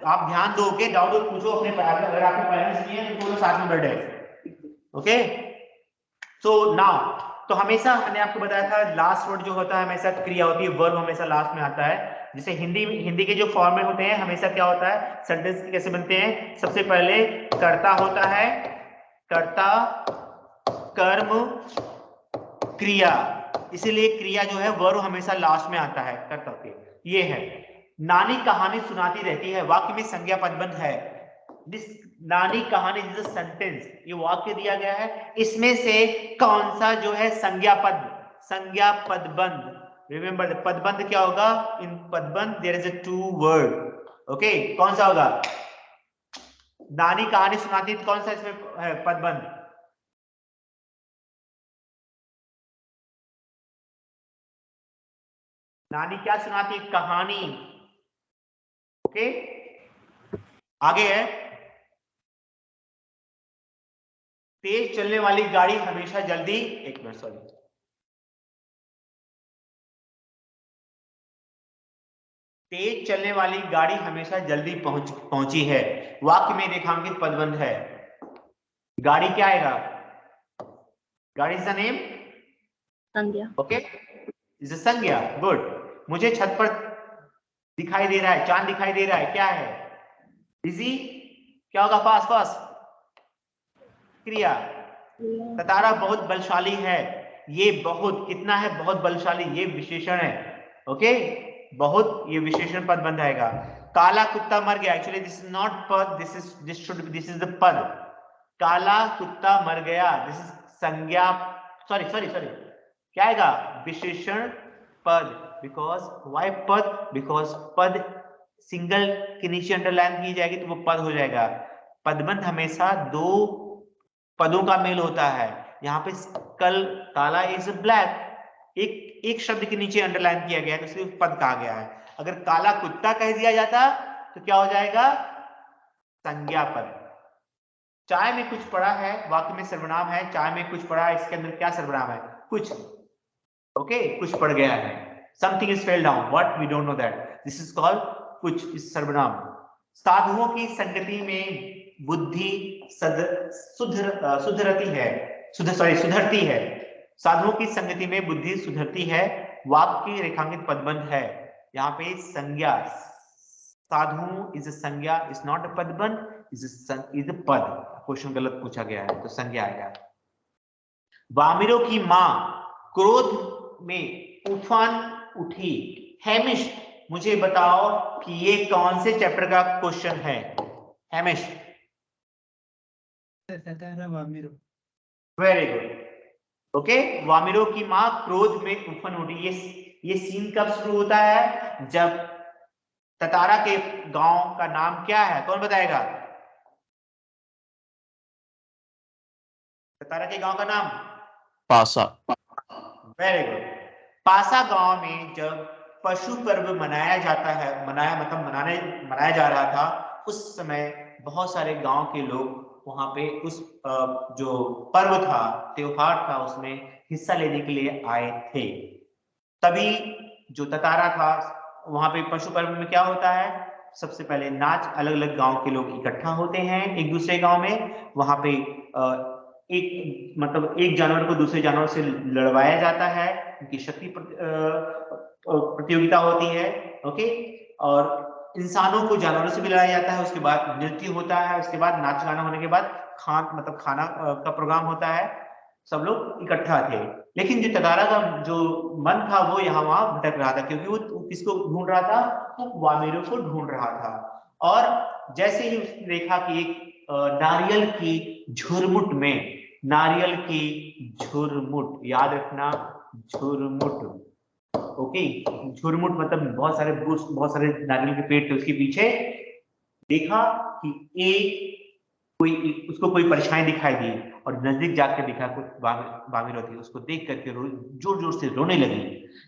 आप ध्यान दोगे, डाउट पूछो अपने, अगर आपके पेरेंट्स नहीं है तो दोनों साथ में बैठे। ओके, सो नाउ तो हमेशा मैंने आपको बताया था लास्ट वर्ड जो होता है हमेशा क्रिया होती है, वर्ब हमेशा लास्ट में आता है। जैसे हिंदी के जो फॉर्म में होते हैं हमेशा क्या होता है, सेंटेंस कैसे बनते हैं, सबसे पहले कर्ता होता है, कर्ता कर्म क्रिया, इसीलिए क्रिया जो है वर्ब हमेशा लास्ट में आता है कर्ता के। ये है नानी कहानी सुनाती रहती है, वाक्य में संज्ञा पदबंध है। नानी कहानी दिस सेंटेंस, ये वाक्य दिया गया है, इसमें से कौन सा जो है संज्ञा पदबंध। रिमेंबर पदबंध क्या होगा, इन पदबंध there is a two word. Okay, कौन सा होगा, नानी कहानी सुनाती, कौन सा इसमें है पदबंध, नानी क्या सुनाती, कहानी। ओके, आगे है तेज चलने वाली गाड़ी हमेशा जल्दी, एक मिनट सॉरी, तेज चलने वाली गाड़ी हमेशा जल्दी पहुंची है, वाक्य में रेखांकित पदबंध है। गाड़ी क्या आएगा, गाड़ी इज द नेम, संज्ञा। ओके इज अ संज्ञा, गुड। मुझे छत पर दिखाई दे रहा है, चांद दिखाई दे रहा है, क्या है, बिजी, क्या होगा, पास पास क्रिया। तारा बहुत बलशाली है, ये बहुत कितना है, बहुत बलशाली, ये विशेषण है। ओके, बहुत, ये विशेषण पद बन जाएगा। काला कुत्ता मर गया, एक्चुअली दिस इज नॉट पद, दिस इज द पद। काला कुत्ता मर गया, दिस इज संज्ञा, सॉरी क्या आएगा, विशेषण पद। बिकॉज व्हाई पद, बिकॉज पद सिंगल के नीचे अंडरलाइन की जाएगी तो वो पद हो जाएगा। पदबंध हमेशा दो पदों का मेल होता है। यहाँ पे कल काला इज ब्लैक, एक शब्द के नीचे अंडरलाइन किया गया है तो सिर्फ पद कहा गया है। अगर काला कुत्ता कह दिया जाता तो क्या हो जाएगा, संज्ञा पद। चाय में कुछ पड़ा है, वाक्य में सर्वनाम है, चाय में कुछ पड़ा है, इसके अंदर क्या सर्वनाम है, कुछ। ओके, कुछ पड़ गया है, something is fail down, what we don't know that, this is called कुछ, इस सर्वनाम। साधुओं की संगति में बुद्धि सुधरती है, साधुओं की संगति में बुद्धि सुधरती है, वाक्य रेखांकित पदबंध है। यहाँ पे संज्ञा, साधु इज संज्ञा, इज नॉट अ पदबंध, इज अ पद। क्वेश्चन गलत पूछा गया है तो संज्ञा आएगा। वामिरों की मां क्रोध में उफान उठी। हेमिश, मुझे बताओ कि ये कौन से चैप्टर का क्वेश्चन है, हेमिश। Very good, okay. वामिरों की मां क्रोध में उफान उठी, ये सीन कब शुरू होता है, जब ततारा के गांव का नाम क्या है, कौन बताएगा, ततारा के गांव का नाम पासा। Very good. पासा गांव में जब पशु पर्व मनाया जाता है, मनाया जा रहा था, उस समय बहुत सारे गांव के लोग वहां पे उस जो पर्व था, त्योहार था, उसमें हिस्सा लेने के लिए आए थे। तभी जो ततारा था, वहां पे पशु पर्व में क्या होता है, सबसे पहले नाच, अलग अलग गांव के लोग इकट्ठा होते हैं एक दूसरे गांव में, वहां पे एक जानवर को दूसरे जानवर से लड़वाया जाता है, उनकी शक्ति प्रतियोगिता होती है। ओके, और इंसानों को जानवरों से भी लड़ाया जाता है, उसके बाद नृत्य होता है, उसके बाद नाच गाना होने के बाद खाना का प्रोग्राम होता है, सब लोग इकट्ठा थे। लेकिन जो ततारा का जो मन था वो यहाँ वहां भटक रहा था, क्योंकि वो किसको ढूंढ रहा था, वो वामिरों को ढूंढ रहा था। और जैसे ही उसने देखा कि एक नारियल की झुरमुट में, नारियल की झुरमुट, याद रखना, झुरमुट, ओके, झुरमुट मतलब बहुत सारे नारियल के पेड़ थे, उसके पीछे देखा कि उसको कोई परछाई दिखाई दी, और नजदीक जाकर देखा कुछ वामिर होती, उसको देख करके जोर जोर से रोने लगी।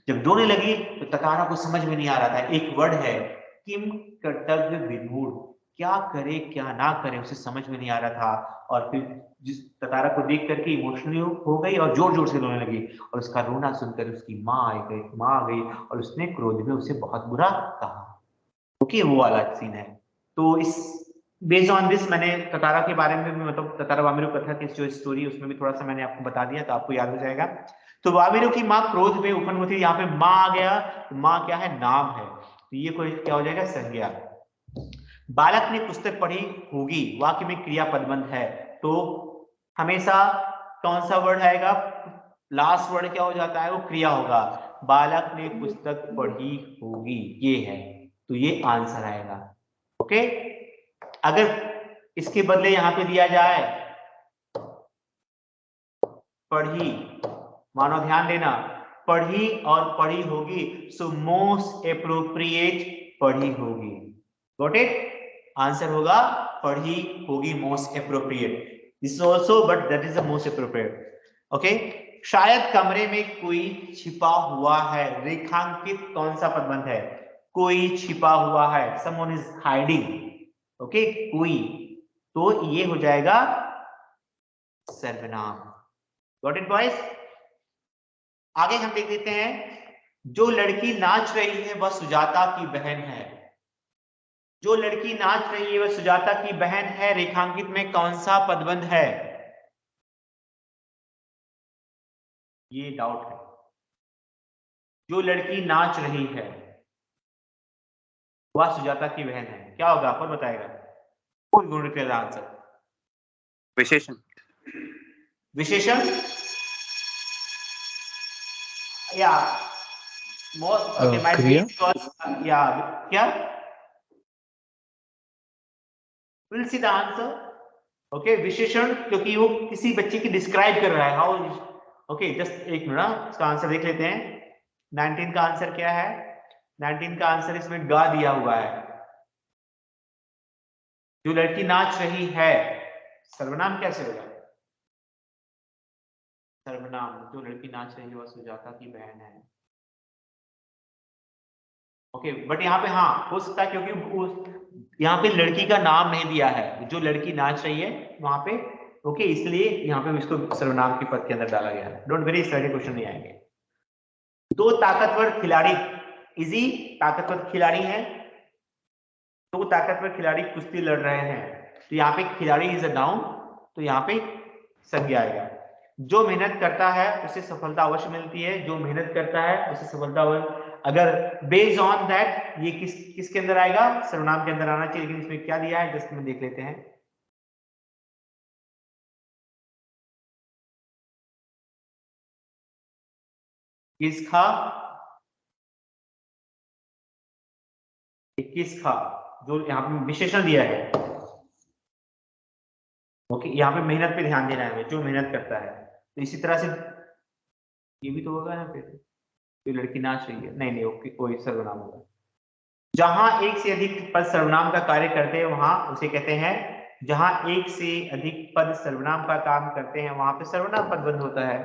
जब रोने लगी तो ततारा को समझ में नहीं आ रहा था, एक वर्ड है किम कर्तव्य विमूढ़, क्या करे क्या ना करे, उसे समझ में नहीं आ रहा था। और फिर जिस ततारा को देख करके इमोशनली हो गई और जोर जोर से रोने लगी, और उसका रोना सुनकर उसकी माँ आ गई और उसने क्रोध में उसे बहुत बुरा कहा। ओके, वो वाला सीन है। तो इस बेस्ड ऑन दिस मैंने ततारा के बारे में भी, मतलब ततारा वामिरो कथा की जो स्टोरी, उसमें भी थोड़ा सा मैंने आपको बता दिया, तो आपको याद हो जाएगा। तो वामिरो की माँ क्रोध में उफन होती है, यहाँ पे माँ आ गया, तो माँ क्या है, नाम है, तो ये कोई क्या हो जाएगा, संज्ञा। बालक ने पुस्तक पढ़ी होगी, वाक्य में क्रिया पदबंध है, तो हमेशा कौन सा वर्ड आएगा, लास्ट वर्ड क्या हो जाता है, वो क्रिया होगा। बालक ने पुस्तक पढ़ी होगी, ये है, तो ये आंसर आएगा। ओके, अगर इसके बदले यहां पे दिया जाए पढ़ी, मानो ध्यान देना, पढ़ी और पढ़ी होगी, सो मोस्ट एप्रोप्रिएट पढ़ी होगी। गॉट इट, आंसर होगा पढ़ी होगी, most appropriate. This is also, but that is the most appropriate. Okay, शायद कमरे में कोई छिपा हुआ है, रेखांकित कौन सा पदबंध है, कोई छिपा हुआ है, समवन इज हाइडिंग। ओके, कोई, तो ये हो जाएगा सर्वनाम। Got it boys. आगे हम देख लेते हैं, जो लड़की नाच रही है वह सुजाता की बहन है। जो लड़की नाच रही है वह सुजाता की बहन है, रेखांकित में कौन सा पदबंध है, ये डाउट है। जो लड़की नाच रही है वह सुजाता की बहन है, क्या होगा, कौन बताएगा, कौन going to tell the answer? विशेषण। विशेषण, या मोर, ओके, माय क्रिया? या क्या, will see the answer. Okay, विशेषण, क्योंकि वो किसी बच्चे की डिस्क्राइब कर रहा है, हाउ। ओके, जस्ट एक मिनट, इसका आंसर देख लेते हैं। 19 का आंसर क्या है, 19 का आंसर इसमें गा दिया हुआ है। जो लड़की नाच रही है, सर्वनाम कैसे होगा, सर्वनाम, जो लड़की नाच रही है वह सुजाता की बहन है। ओके, बट यहाँ पे हाँ हो सकता है, क्योंकि यहाँ पे लड़की का नाम नहीं दिया है, जो लड़की नाच रही है वहां पे। ओके, इसलिए यहाँ पे इसको सर्वनाम के पद के अंदर डाला गया है। डोंट वेरी, इस तरह के क्वेश्चन नहीं आएंगे। दो ताकतवर खिलाड़ी, इजी, ताकतवर खिलाड़ी है, दो ताकतवर खिलाड़ी कुश्ती लड़ रहे हैं, तो यहाँ पे खिलाड़ी इज अ नाउन, तो यहाँ पे संज्ञा आएगा। जो मेहनत करता है उसे सफलता अवश्य मिलती है, जो मेहनत करता है उसे सफलता अवश्य, अगर बेस्ड ऑन दैट ये किसके अंदर आएगा, सर्वनाम के अंदर आना चाहिए, लेकिन इसमें क्या दिया है, जस्ट में देख लेते हैं। किसका, 21 का, जो यहाँ पे विशेषण दिया है। ओके, यहाँ पे मेहनत पे ध्यान देना है, जो मेहनत करता है, तो इसी तरह से ये भी तो होगा यहाँ पे, जो लड़की नाच रही है, नहीं नहीं, ओके, कोई सर्वनाम होगा। जहां एक से अधिक पद सर्वनाम का कार्य करते हैं वहां उसे कहते हैं, जहां एक से अधिक पद सर्वनाम का काम करते हैं वहां पे सर्वनाम पदबंध होता है।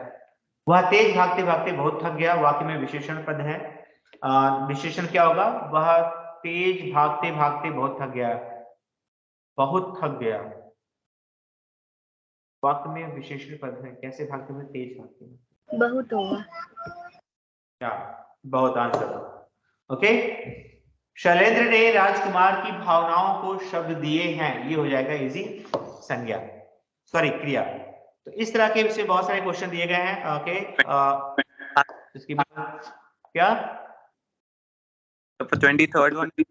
वह तेज भागते भागते बहुत थक गया, वाक्य में विशेषण पद है। विशेषण क्या होगा, वह तेज भागते भागते बहुत थक गया, बहुत थक गया, वाक्य में विशेषण पद है, कैसे भागते हैं, तेज भागते हैं, बहुत होगा, क्या, बहुत आंसर। ओके, शैलेंद्र ने राजकुमार की भावनाओं को शब्द दिए हैं, ये हो जाएगा इजी, संज्ञा, सॉरी क्रिया। तो इस तरह के से बहुत सारे क्वेश्चन दिए गए हैं। ओके, इसके बाद क्या, 23rd वन, तेज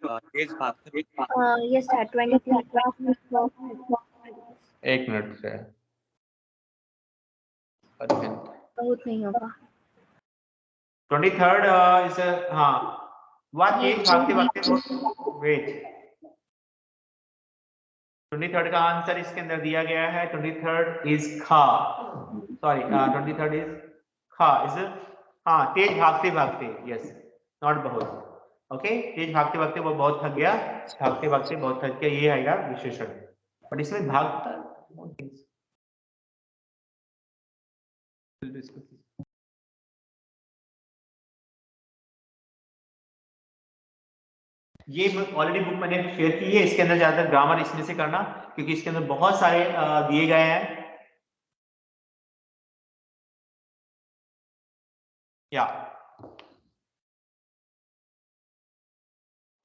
भागते। yes sir, 23 एक मिनट से, बहुत नहीं होगा, 23rd इस, हाँ, वह ये तेज भागते भागते, वेट, 23rd का आंसर इसके अंदर दिया गया है, 23rd इज खा, सॉरी 23rd इज खा, इज, हाँ, तेज भागते भागते, यस, नॉट बहुत। ओके, तेज भागते भागते वो बहुत थक गया, भागते भागते बहुत थक गया, ये आएगा विशेषण, बट इसमें भागता, ये ऑलरेडी बुक मैंने शेयर की है, इसके अंदर ज्यादातर ग्रामर इसमें से करना, क्योंकि इसके अंदर बहुत सारे दिए गए हैं, या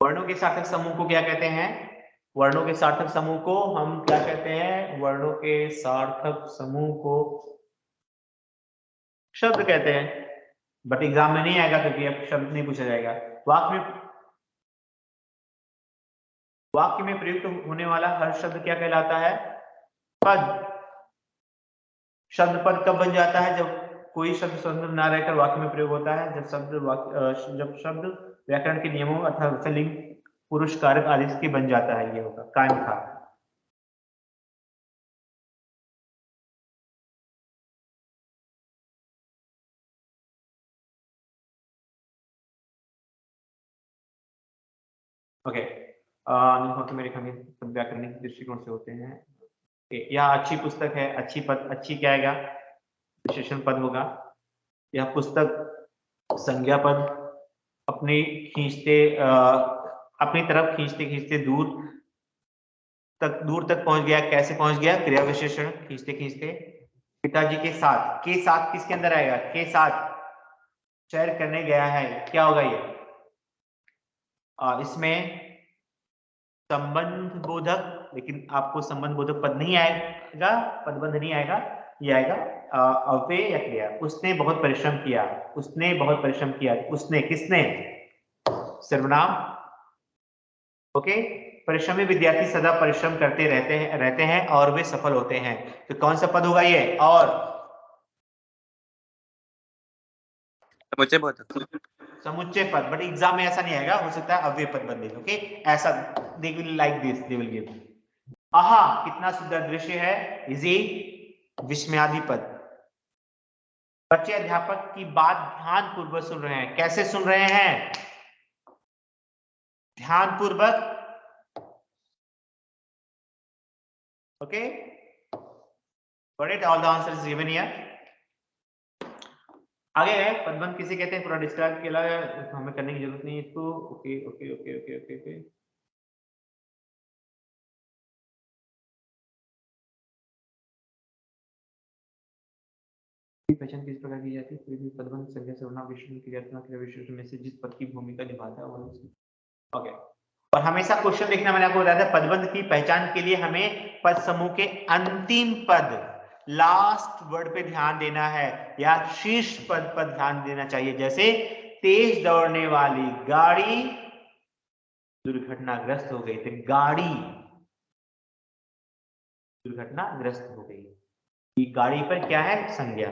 वर्णों के सार्थक समूह को क्या कहते हैं? वर्णों के सार्थक समूह को हम क्या कहते हैं? वर्णों के सार्थक समूह को शब्द कहते हैं, बट एग्जाम में नहीं आएगा क्योंकि अब शब्द नहीं पूछा जाएगा। वाक्य में प्रयुक्त होने वाला हर शब्द क्या कहलाता है? पद। शब्द पद कब बन जाता है? जब कोई शब्द स्वतंत्र ना रहकर वाक्य में प्रयोग होता है, जब शब्द व्याकरण के नियमों अर्थात लिंग, पुरुष, कारक आदि के बन जाता है। ये होगा कायम था। ओके, मेरे व्याकरणिक दृष्टिकोण से होते हैं। यह अच्छी पुस्तक है, अच्छी पद, अच्छी क्या आएगा? विशेषण पद होगा। यह पुस्तक संज्ञा पद, अपनी तरफ खींचते खींचते दूर तक पहुंच गया। कैसे पहुंच गया? क्रिया विशेषण खींचते खींचते। पिताजी के साथ, के साथ किसके अंदर आएगा? के साथ सैर करने गया है, क्या होगा ये? इसमें संबंध बोधक, लेकिन आपको संबंध बोधक पद नहीं आएगा, पदबंध नहीं आएगा, ये आएगा अव्यय या क्रिया। उसने बहुत परिश्रम किया, उसने बहुत परिश्रम किया। उसने, किसने? सर्वनाम। ओके, परिश्रमी विद्यार्थी सदा परिश्रम करते रहते हैं और वे सफल होते हैं। तो कौन सा पद होगा ये? और समुच्चय बोधक, समुच्चय पद, बट एग्जाम में ऐसा नहीं आएगा, हो सकता है अव्यय पद बन देगा। ओके, ऐसा they will like this, they will give. आहा कितना सुंदर दृश्य है, इज ए विस्मयादि पद। बच्चे अध्यापक की बात ध्यान पूर्वक सुन रहे हैं। कैसे सुन रहे हैं? ध्यान पूर्वक। Okay, got it? All the answers given here. आगे है पदबंध किसे कहते हैं? पूरा डिस्क्राइब किया है, हमें करने की जरूरत नहीं है इसको। Okay okay okay okay okay okay. पहचान किस प्रकार की जाती है? कोई भी पदबंध संज्ञा, सर्वनाम, विशेषण, क्रियात्मक क्रिया विशेषण में से जिस पद की भूमिका निभाता है वो। ओके, और हमेशा क्वेश्चन देखना, मैंने आपको बताया था पदबंध की पहचान के लिए हमें पद समूह के अंतिम पद, लास्ट वर्ड पे ध्यान देना है, या शीर्ष पद पर ध्यान देना चाहिए। जैसे तेज दौड़ने वाली गाड़ी दुर्घटनाग्रस्त हो गई, तो गाड़ी दुर्घटनाग्रस्त हो गई। ये गाड़ी पर क्या है? संज्ञा।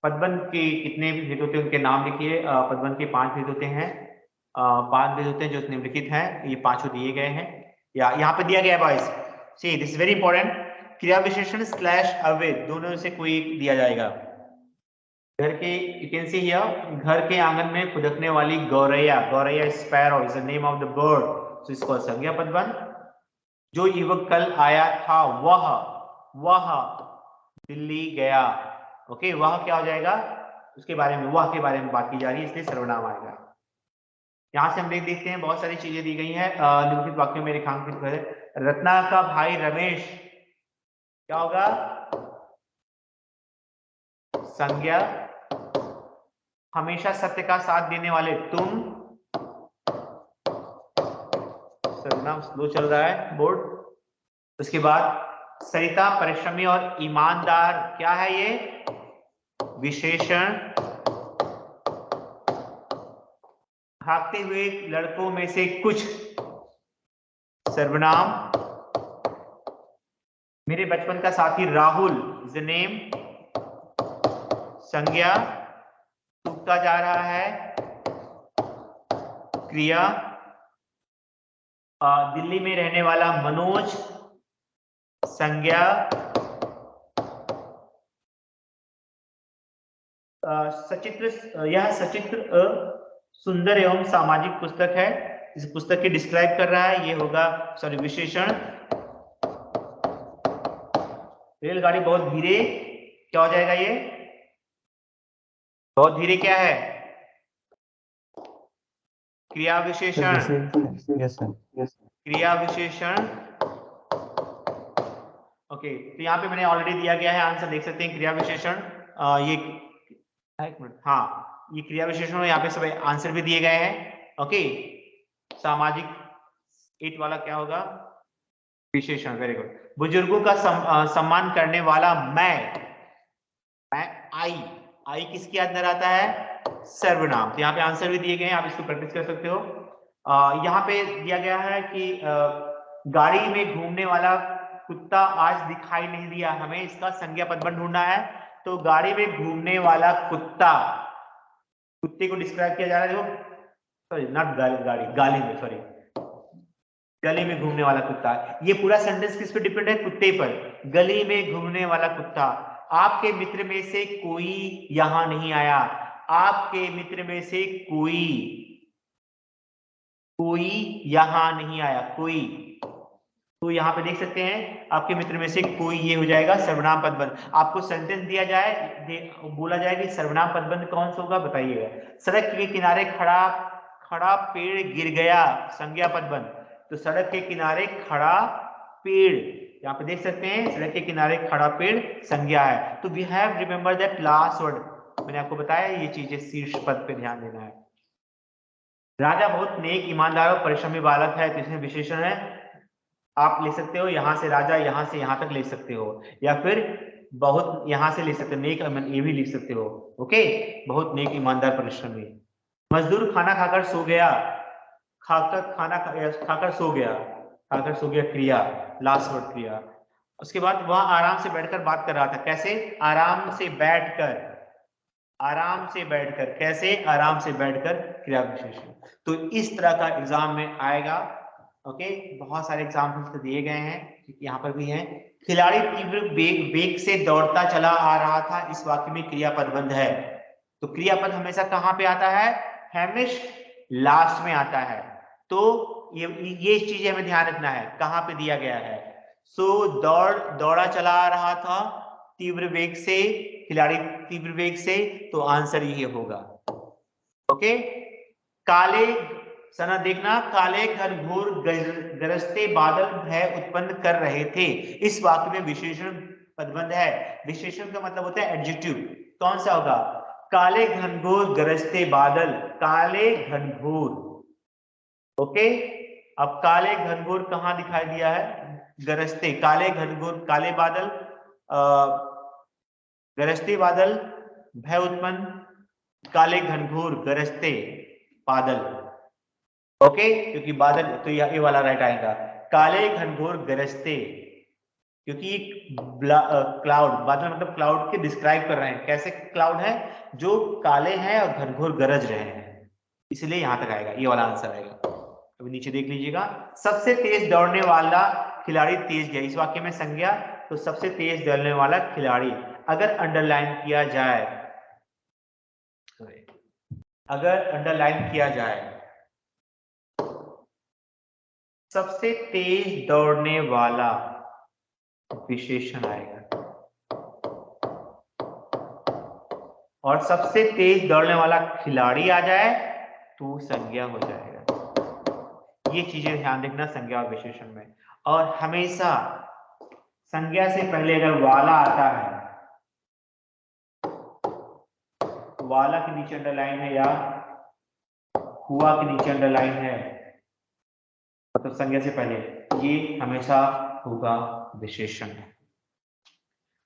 पदबंध के कितने भेद होते हैं उनके नाम लिखिए। पदबंध के 5 भेद होते हैं, 5 भेद होते हैं जो निम्नलिखित हैं। ये 5 दिए गए हैं, या यहाँ पे दिया गया है boys. See this is very important. क्रिया विशेषण स्लैश अव्यय दोनों से कोई एक दिया जाएगा। घर के, यू कैन सी हियर, घर के आंगन में फुदकने वाली गौरैया, गौरैया sparrow is the name of the bird, so इसको संज्ञा पदबंध। जो युवक कल आया था वह दिल्ली गया। ओके, वह क्या हो जाएगा? उसके बारे में, वह के बारे में बात की जा रही है, इसलिए सर्वनाम आएगा। यहां से हम देखते हैं बहुत सारी चीजें दी गई हैं निम्नलिखित वाक्यों में रेखांकित करें। रत्ना का भाई रमेश क्या होगा? संज्ञा। हमेशा सत्य का साथ देने वाले तुम, सर्वनाम। स्लो चल रहा है बोर्ड। उसके बाद सरिता परिश्रमी और ईमानदार, क्या है ये? विशेषण। भागते हुए लड़कों में से कुछ, सर्वनाम। मेरे बचपन का साथी राहुल इज द नेम, संज्ञा। सूखता जा रहा है, क्रिया। दिल्ली में रहने वाला मनोज, संज्ञा। सचित्र, यह सचित्र सुंदर एवं सामाजिक पुस्तक है। इस पुस्तक की डिस्क्राइब कर रहा है, ये होगा सॉरी विशेषण। रेलगाड़ी बहुत धीरे, क्या हो जाएगा ये? बहुत धीरे क्या है? क्रिया विशेषण। क्रिया विशेषण। ओके, तो यहाँ पे मैंने ऑलरेडी दिया गया है आंसर, देख सकते हैं। क्रिया विशेषण, ये एक मिनट, हाँ, ये क्रिया विशेषण, यहाँ पे सब आंसर भी दिए गए हैं। ओके, सामाजिक 8 वाला क्या होगा? विशेषण। Very good. बुजुर्गों का सम्मान करने वाला मैं आई किसके अंदर आता है? सर्वनाम। तो यहाँ पे आंसर भी दिए गए हैं, आप इसको प्रैक्टिस कर सकते हो। यहाँ पे दिया गया है कि गाड़ी में घूमने वाला कुत्ता आज दिखाई नहीं दिया, हमें इसका संज्ञा पदबंध ढूंढना है। तो गाड़ी में घूमने वाला कुत्ता, कुत्ते को डिस्क्राइब किया जा रहा है, देखो, सॉरी नॉट गाड़ी, गाली में, सॉरी, गली में घूमने वाला कुत्ता। ये पूरा सेंटेंस किस पे डिपेंड है? कुत्ते पर। गली में घूमने वाला कुत्ता। आपके मित्र में से कोई यहां नहीं आया, आपके मित्र में से कोई यहां नहीं आया, कोई। तो यहाँ पे देख सकते हैं आपके मित्र में से कोई, ये हो जाएगा सर्वनाम पदबंध। आपको सेंटेंस दिया जाए, बोला जाए कि सर्वनाम पदबंध कौन सा होगा, बताइएगा। सड़क के किनारे खड़ा पेड़ गिर गया, संज्ञा पदबंध। तो सड़क के किनारे खड़ा पेड़, यहाँ पे देख सकते हैं सड़क के किनारे खड़ा पेड़ संज्ञा है। तो we have remember that last word, मैंने आपको बताया ये चीजें शीर्ष पद पे ध्यान देना है। राजा बहुत नेक, ईमानदार और परिश्रमी बालक है, तो इसमें विशेषण है, आप ले सकते हो यहां से राजा, यहां से यहां तक ले सकते हो, या फिर बहुत यहां से ले सकते हो, नेक ये भी लिख सकते हो। ओके, बहुत नेक, ईमानदार, परिश्रमी। मजदूर खाना खाकर सो गया, खाकर सो गया क्रिया, लास्ट वर्ड क्रिया। उसके बाद वह आराम से बैठकर बात कर रहा था, कैसे? आराम से बैठकर, कैसे? आराम से बैठकर, क्रिया विशेषण। तो इस तरह का एग्जाम में आएगा। ओके, बहुत सारे एग्जाम्पल्स दिए गए हैं, यहाँ पर भी हैं। खिलाड़ी तीव्र वेग से दौड़ता चला आ रहा था, इस वाक्य में क्रियापद बंध है। तो क्रियापद हमेशा कहाँ पे आता है? हेमिश लास्ट में आता है। तो ये चीजें हमें ध्यान रखना है, कहाँ पे दिया गया है। सो दौड़ा चला आ रहा था तीव्र वेग से, खिलाड़ी तीव्र वेग से, तो आंसर ये होगा। ओके, काले सना देखना, काले घनघोर गरजते बादल भय उत्पन्न कर रहे थे, इस वाक्य में विशेषण पदबंध है। विशेषण का मतलब होता है एडजेक्टिव, कौन सा होगा? काले घनघोर गरजते बादल, काले घनघोर। ओके, अब काले घनघोर कहां दिखाई दिया है? गरजते, काले घनघोर, काले बादल, गरजते बादल भय उत्पन्न, काले घनघोर गरजते बादल। ओके, क्योंकि बादल, तो ये वाला राइट आएगा, काले घनघोर गरजते, क्योंकि क्लाउड, बादल मतलब क्लाउड के डिस्क्राइब कर रहे हैं, कैसे क्लाउड है? जो काले हैं और घनघोर गरज रहे हैं, इसलिए यहां तक आएगा, ये वाला आंसर आएगा। अभी नीचे देख लीजिएगा, सबसे तेज दौड़ने वाला खिलाड़ी तेज गया, इस वाक्य में संज्ञा, तो सबसे तेज दौड़ने वाला खिलाड़ी। अगर अंडरलाइन किया जाए, सबसे तेज दौड़ने वाला विशेषण आएगा, और सबसे तेज दौड़ने वाला खिलाड़ी आ जाए तो संज्ञा हो जाएगा। ये चीजें ध्यान रखना संज्ञा और विशेषण में। और हमेशा संज्ञा से पहले अगर वाला आता है, वाला के नीचे अंडरलाइन है या हुआ के नीचे अंडरलाइन है, मतलब संज्ञा से पहले, ये हमेशा होगा विशेषण।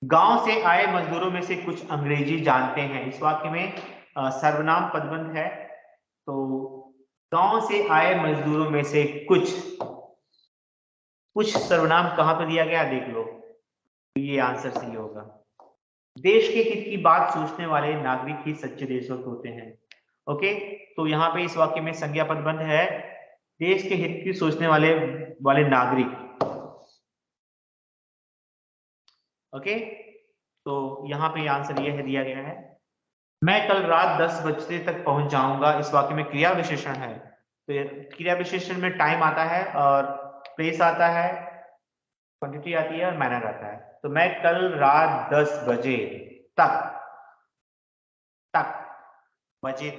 गांव से आए मजदूरों में से कुछ अंग्रेजी जानते हैं, इस वाक्य में सर्वनाम पदबंध है। तो गांव से आए मजदूरों में से कुछ सर्वनाम कहां पर दिया गया, देख लो, तो ये आंसर सही होगा। देश के हित की बात सोचने वाले नागरिक ही सच्चे देशभक्त होते हैं। ओके, तो यहाँ पे इस वाक्य में संज्ञा पदबंध है, देश के हित की सोचने वाले नागरिक। ओके, तो यहाँ पे आंसर ये है दिया गया है। मैं कल रात 10 बजे तक पहुंच जाऊंगा, इस वाक्य में क्रिया विशेषण है। तो क्रिया विशेषण में टाइम आता है और प्लेस आता है, क्वांटिटी आती है और मैनर आता है। तो मैं कल रात 10 बजे तक, 10 बजे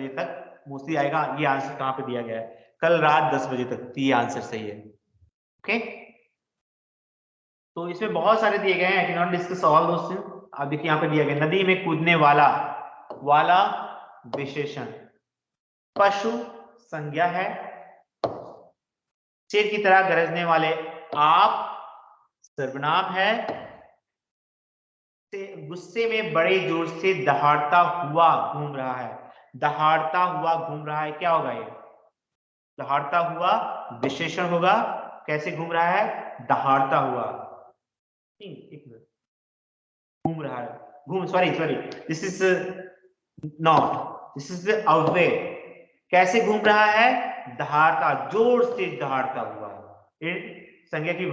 तक मोस्टली आएगा। ये आंसर कहां पे दिया गया है? कल रात 10 बजे तक, तो ये आंसर सही है। ओके, तो इसमें बहुत सारे दिए गए हैं, I can not discuss all those things. अब देखिए यहाँ पे दिया गया, नदी में कूदने वाला विशेषण। पशु संज्ञा है। शेर की तरह गरजने वाले आप सर्वनाम है। गुस्से में बड़े जोर से दहाड़ता हुआ घूम रहा है। दहाड़ता हुआ घूम रहा है, क्या होगा ये? दहाड़ता हुआ विशेषण होगा। कैसे घूम रहा है? दहाड़ता हुआ। एक मिनट, घूम रहा है, घूम, sorry this is not, this is away. कैसे घूम रहा है? दहाड़ता, जोर से दहाड़ता हुआ। संज्ञा की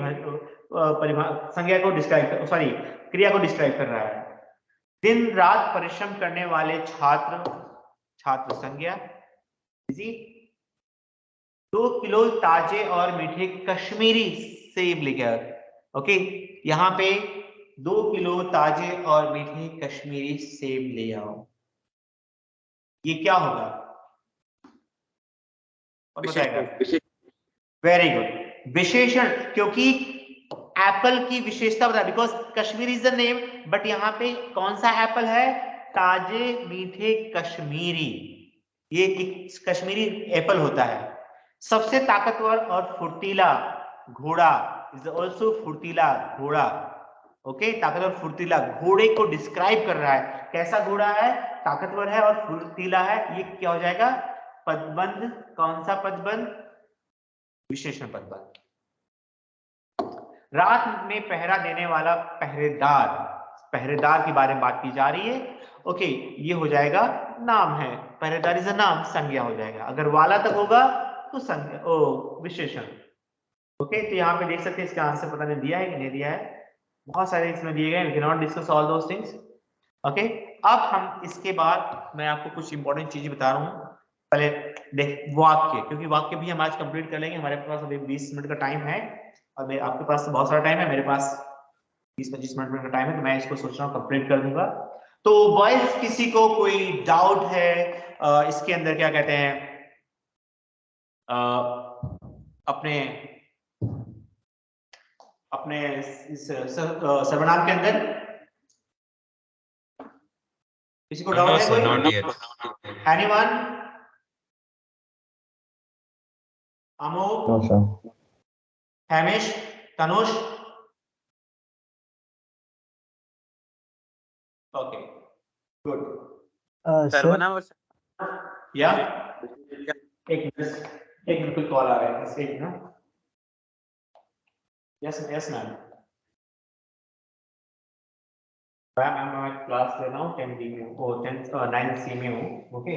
संज्ञा को डिस्क्राइब, सॉरी क्रिया को डिस्क्राइब कर रहा है। दिन रात परिश्रम करने वाले छात्र, छात्र संज्ञा। 2 किलो ताजे और मीठे कश्मीरी सेब लेके आए। ओके, यहाँ पे 2 किलो ताजे और मीठे कश्मीरी सेब ले आओ। ये क्या होगा? और बताएगा। वेरी गुड, विशेषण। क्योंकि एप्पल की विशेषता बता, because Kashmir is the name, but यहाँ पे कौन सा एप्पल है? ताजे मीठे कश्मीरी। ये एक कश्मीरी एप्पल होता है। सबसे ताकतवर और फुर्तीला घोड़ा इज ऑल्सो फुर्तीला घोड़ा। ओके, ताकतवर फुर्तीला घोड़े को डिस्क्राइब कर रहा है। कैसा घोड़ा है? ताकतवर है और फुर्तीला है। ये क्या हो जाएगा? पदबंध। कौन सा पदबंध? विशेषण पदबंध। रात में पहरा देने वाला पहरेदार, पहरेदार के बारे में बात की जा रही है। ओके, ये हो जाएगा नाम है। पहरेदार इज अ नाम, संज्ञा हो जाएगा। अगर वाला तक होगा तो संज्ञा, ओ विशेषण। ओके, तो यहाँ पे देख सकते हैं इसका आंसर पता नहीं दिया है कि नहीं दिया है। बहुत सारे इसमें दिए गए, we can not discuss all those things. Okay, अब हम इसके बाद मैं आपको कुछ इंपॉर्टेंट चीजें बता रहा हूँ। पहले देख वाक्य, क्योंकि वाक्य भी हम आज कंप्लीट कर लेंगे। हमारे पास अभी 20 मिनट का टाइम है और आपके पास तो बहुत सारा टाइम है, मेरे पास 20-25 मिनट का टाइम है, तो मैं इसको सोच रहा हूँ कंप्लीट कर दूंगा। तो बॉयज, किसी को कोई डाउट है इसके अंदर क्या कहते हैं अपने अपने इस सर्वनाम के अंदर किसी को डाउट है? कोई? Anyone? Amok, Hamish, Tanush? Okay, good. सर्वनाम या एक मिनट कोई कॉल आ रहा है, एक मिनट। यस मैम, मैं क्लास ले रहा हूँ 10B में, वो 9C में हूँ। ओके,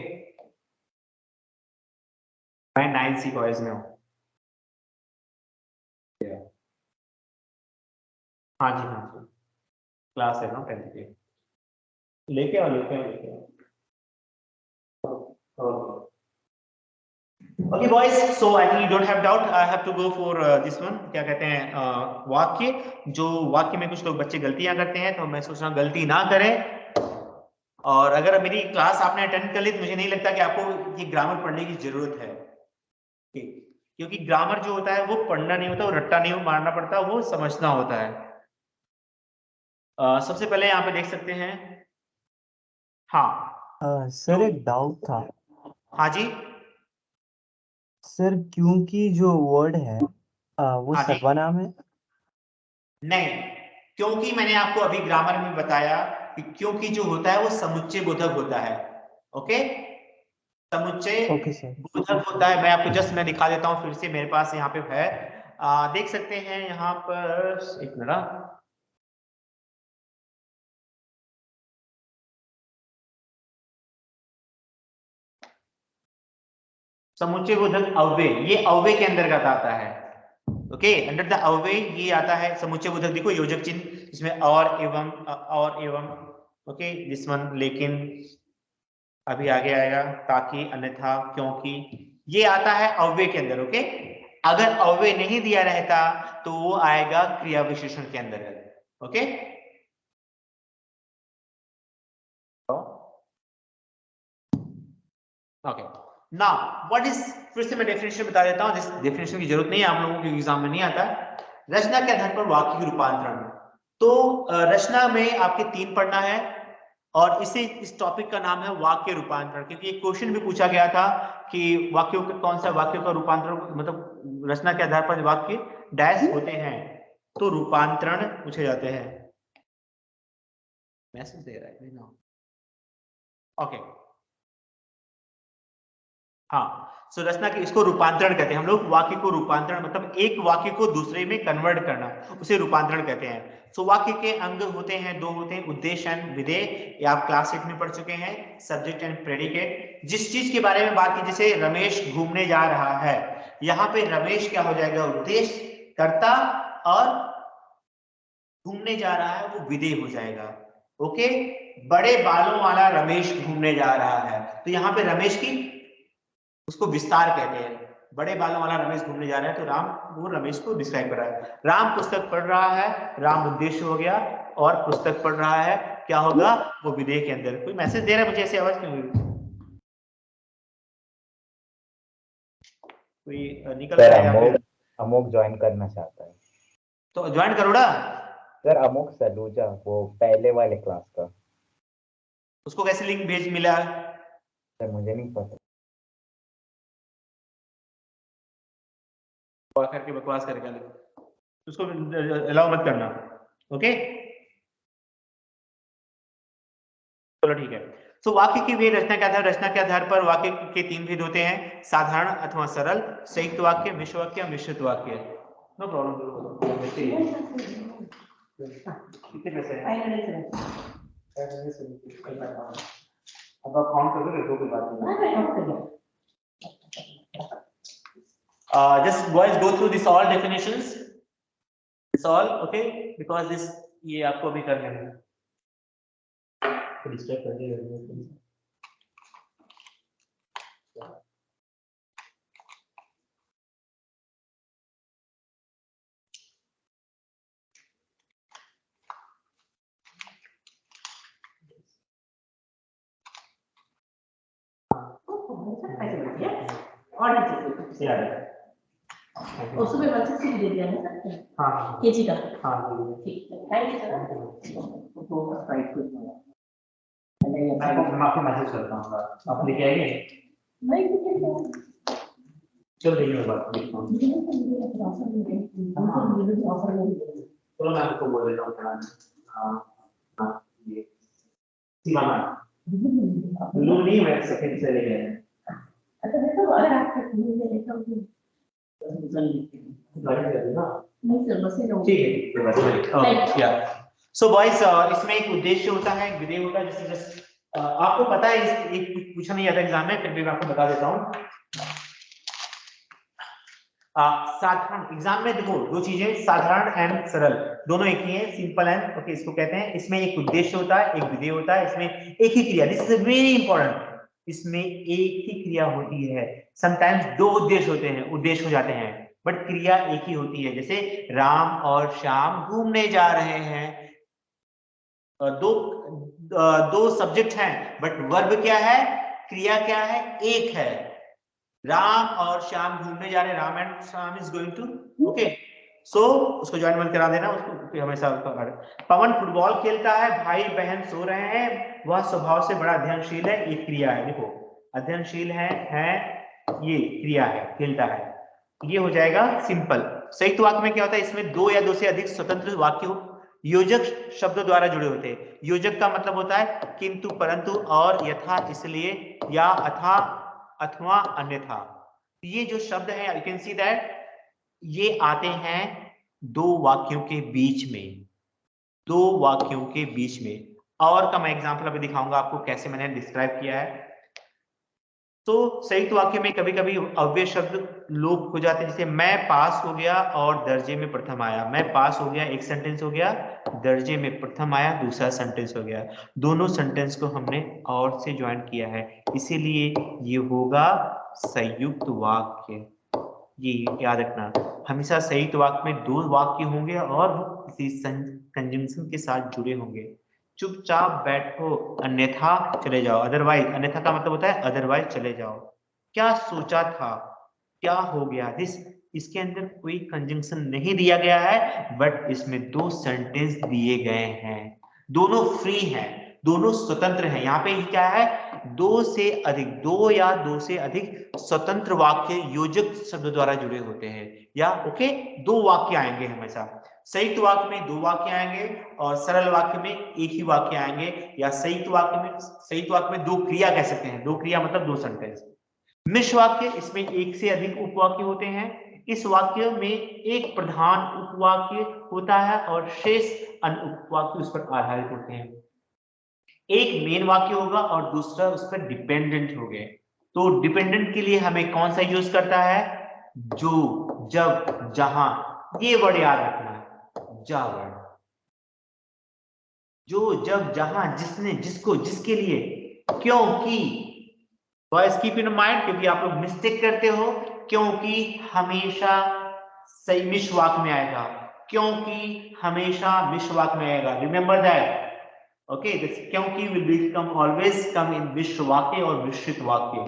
मैं 9C कॉलेज में हूँ। हाँ जी, क्लास ले रहा हूँ 10th की। लेके आओ। Okay boys, so I think you don't have doubt. I have to go for this one, क्या कहते हैं वाक्य। जो वाक्य में कुछ लोग बच्चे गलतियां करते हैं, तो मैं सोच रहा हूँ गलती ना करें। और अगर मेरी क्लास आपने अटेंड कर ली तो मुझे नहीं लगता कि आपको ये ग्रामर पढ़ने की जरूरत है, क्योंकि ग्रामर जो होता है वो पढ़ना नहीं होता, वो रट्टा नहीं मारना पड़ता, वो समझना होता है। सबसे पहले यहाँ पे देख सकते हैं। हाँ सर, एक डाउट था। हाँ जी सर, क्योंकि जो वर्ड है वो हाँ जी। सर्वनाम है? नहीं, क्योंकि मैंने आपको अभी ग्रामर में बताया कि क्योंकि जो होता है वो समुच्चय बोधक होता है। ओके, समुच्चय बोधक होता है। मैं आपको जस्ट मैं दिखा देता हूँ फिर से, मेरे पास यहाँ पे है, देख सकते हैं यहाँ पर। एक मिनट, समुच्चय बोधक अव्यय, ये अव्यय के अंतर्गत आता है। ओके, अंडर द अव्यय ये आता है समुच्चय बोधक। देखो योजक चिन्ह, इसमें और एवं। ओके, दिस वन, लेकिन अभी आगे आएगा, ताकि, अन्यथा, क्योंकि, ये आता है अव्यय के अंदर। ओके, अगर अव्यय नहीं दिया रहता तो वो आएगा क्रिया विशेषण के अंदर। Okay, okay, now what is, फिर से मैं डेफिनेशन बता देता हूं, जिस डेफिनेशन की जरूरत नहीं है आप लोगों के एग्जाम में नहीं आता। रचना के आधार पर वाक्य की रूपांतरण। तो रचना में आपके 3 पढ़ना है। और इस टॉपिक का नाम है वाक्य रूपांतरण, क्योंकि एक क्वेश्चन भी पूछा गया था कि वाक्यों के कौन सा वाक्य का रूपांतरण, मतलब रचना के आधार पर वाक्य डैश होते हैं तो रूपांतरण पूछे जाते हैं। मैसेज दे रहा है ना, ओके हाँ। सो रचना के इसको रूपांतरण कहते हैं हम लोग। वाक्य को रूपांतरण मतलब एक वाक्य को दूसरे में कन्वर्ट करना, उसे रूपांतरण कहते हैं। सो वाक्य के अंग होते हैं, दो होते हैं, उद्देश्य एंड विधेय। ये आप क्लास 8 में पढ़ चुके हैं। Subject and predicate. जिस चीज के बारे में बात की, जैसे रमेश घूमने जा रहा है, यहाँ पे रमेश क्या हो जाएगा, उद्देश्य, कर्ता, और घूमने जा रहा है वो विधेय हो जाएगा। ओके, बड़े बालों वाला रमेश घूमने जा रहा है, तो यहाँ पे रमेश की उसको विस्तार कहते हैं। बड़े बालों वाला रमेश घूमने जा रहा है तो राम वो रमेश को डिस्क्राइब कर रहा है। राम पुस्तक पढ़ रहा है, राम उद्देश्य हो गया, और पुस्तक पढ़ रहा है क्या होगा, वो विधेय के अंदर। कोई मैसेज दे रहा है मुझे, ऐसी आवाज क्यों हुई? कोई निकल रहा है यहाँ पे? अमोक ज्वाइन करना चाहता है तो ज्वाइन करो ना सर। अमोक सलूजा, वो पहले वाले क्लास का। उसको कैसे लिंक भेज मिला? सर मुझे नहीं पता। करके बकवास करके उसको अलाउ मत करना। ओके चलो ठीक है। तो वाक्य की वे रचना के आधार, रचना के आधार पर वाक्य के 3 भेद होते हैं, साधारण अथवा सरल, संयुक्त वाक्य, मिश्र वाक्य, मिश्रित वाक्य। No problem. कितने पैसे हैं? अब आप काउंट कर लो, दो के बाद just boys go through this all definitions, this all okay, because this ये आपको भी करना है। डिस्टर्ब कर दिया। उसमें बच्चे से दे दिया है सर। हाँ केजी का। हाँ ठीक है, थैंक यू सर। तो साइड पे मैं आपको मैसेज करता हूँ, आप लेके आएंगे? नहीं चलो देखिए बात चलो मैं आपको बोल देता हूँ पढ़ाने। ये सीमा लू नहीं, मैं सेकंड से लेके आया। अच्छा देखो, अगर आप लेता हूँ सो बॉयज, इसमें एक उद्देश्य होता है, एक विधेय होता है। जैसे आपको पता है, एक पूछा नहीं जाता एग्जाम में, फिर भी मैं आपको बता देता हूँ। साधारण एग्जाम में देखो, दो चीजें, साधारण एंड सरल, दोनों एक ही है, सिंपल एंड ओके इसको कहते हैं। इसमें एक उद्देश्य होता है, एक विधेय होता है, इसमें एक ही क्रिया, दिस इज वेरी इंपॉर्टेंट, इसमें एक ही क्रिया होती है। समटाइम्स दो उद्देश्य होते हैं, उद्देश्य हो जाते हैं, बट क्रिया एक ही होती है। जैसे राम और श्याम घूमने जा रहे हैं, दो सब्जेक्ट हैं, बट वर्ब क्या है, क्रिया क्या है, एक है। राम और श्याम घूमने जा रहे हैं, Ram and Shyam is going to, okay. So उसको ज्वाइन मत करा देना, उसको हमेशा। पवन फुटबॉल खेलता है, भाई बहन सो रहे हैं, वह स्वभाव से बड़ा अध्ययनशील है, ये क्रिया है। देखो अध्ययनशील है ये क्रिया है, खेलता है, ये हो जाएगा सिंपल। संयुक्त वाक्य में क्या होता है, इसमें दो या दो से अधिक स्वतंत्र वाक्य योजक शब्दों द्वारा जुड़े होते हैं। योजक का मतलब होता है किंतु, परंतु, और, यथा, इसलिए, या, अथा, अथवा, अन्यथा। ये जो शब्द है, यू कैन सी दैट ये आते हैं दो वाक्यों के बीच में, दो वाक्यों के बीच में। और का मैं एग्जांपल अभी दिखाऊंगा आपको कैसे मैंने डिस्क्राइब किया है। तो संयुक्त वाक्य में कभी कभी अव्यय शब्द लोप हो जाते हैं, जैसे मैं पास हो गया और दर्जे में प्रथम आया। मैं पास हो गया एक सेंटेंस हो गया, दर्जे में प्रथम आया दूसरा सेंटेंस हो गया। दोनों सेंटेंस को हमने और से ज्वाइन किया है, इसीलिए ये होगा संयुक्त वाक्य। ये याद रखना, हमेशा संयुक्त वाक्य में दो वाक्य होंगे और वो किसी कंजंक्शन के साथ जुड़े होंगे। चुपचाप बैठो अन्यथा चले जाओ, अदरवाइज, अन्यथा का मतलब होता है अदरवाइज चले जाओ। क्या सोचा था, क्या हो गया, दिस, इसके अंदर कोई कंजंक्शन नहीं दिया गया है, बट इसमें दो सेंटेंस दिए गए हैं, दोनों फ्री हैं। दोनों स्वतंत्र हैं। यहाँ पे क्या है, दो से अधिक, दो या दो से अधिक स्वतंत्र वाक्य योजक शब्द द्वारा जुड़े होते हैं, या ओके दो वाक्य आएंगे हमेशा। संयुक्त वाक्य में दो वाक्य आएंगे और सरल वाक्य में एक ही वाक्य आएंगे, या संयुक्त वाक्य में दो क्रिया कह सकते हैं, दो क्रिया मतलब दो सेंटेंस। मिश्र वाक्य, इसमें एक से अधिक उपवाक्य होते हैं। इस वाक्य में एक प्रधान उपवाक्य होता है और शेष अन्य उपवाक्य उस पर आधारित होते हैं। एक मेन वाक्य होगा और दूसरा उस पर डिपेंडेंट हो गए। तो डिपेंडेंट के लिए हमें कौन सा यूज करता है, जो, जब, जहां, ये वर्ड याद रखना है, जा वर्ड, जो, जब, जहां, जिसने, जिसको, जिसके लिए, क्योंकि, बॉयज कीप इन माइंड, क्योंकि आप लोग मिस्टेक करते हो, क्योंकि हमेशा सही मिश्र वाक्य में आएगा, क्योंकि हमेशा मिश्र वाक्य में आएगा, रिमेंबर दैट, ओके। क्योंकि विल बिकम ऑलवेज कम इन मिश्र वाक्य और मिश्रित वाक्य।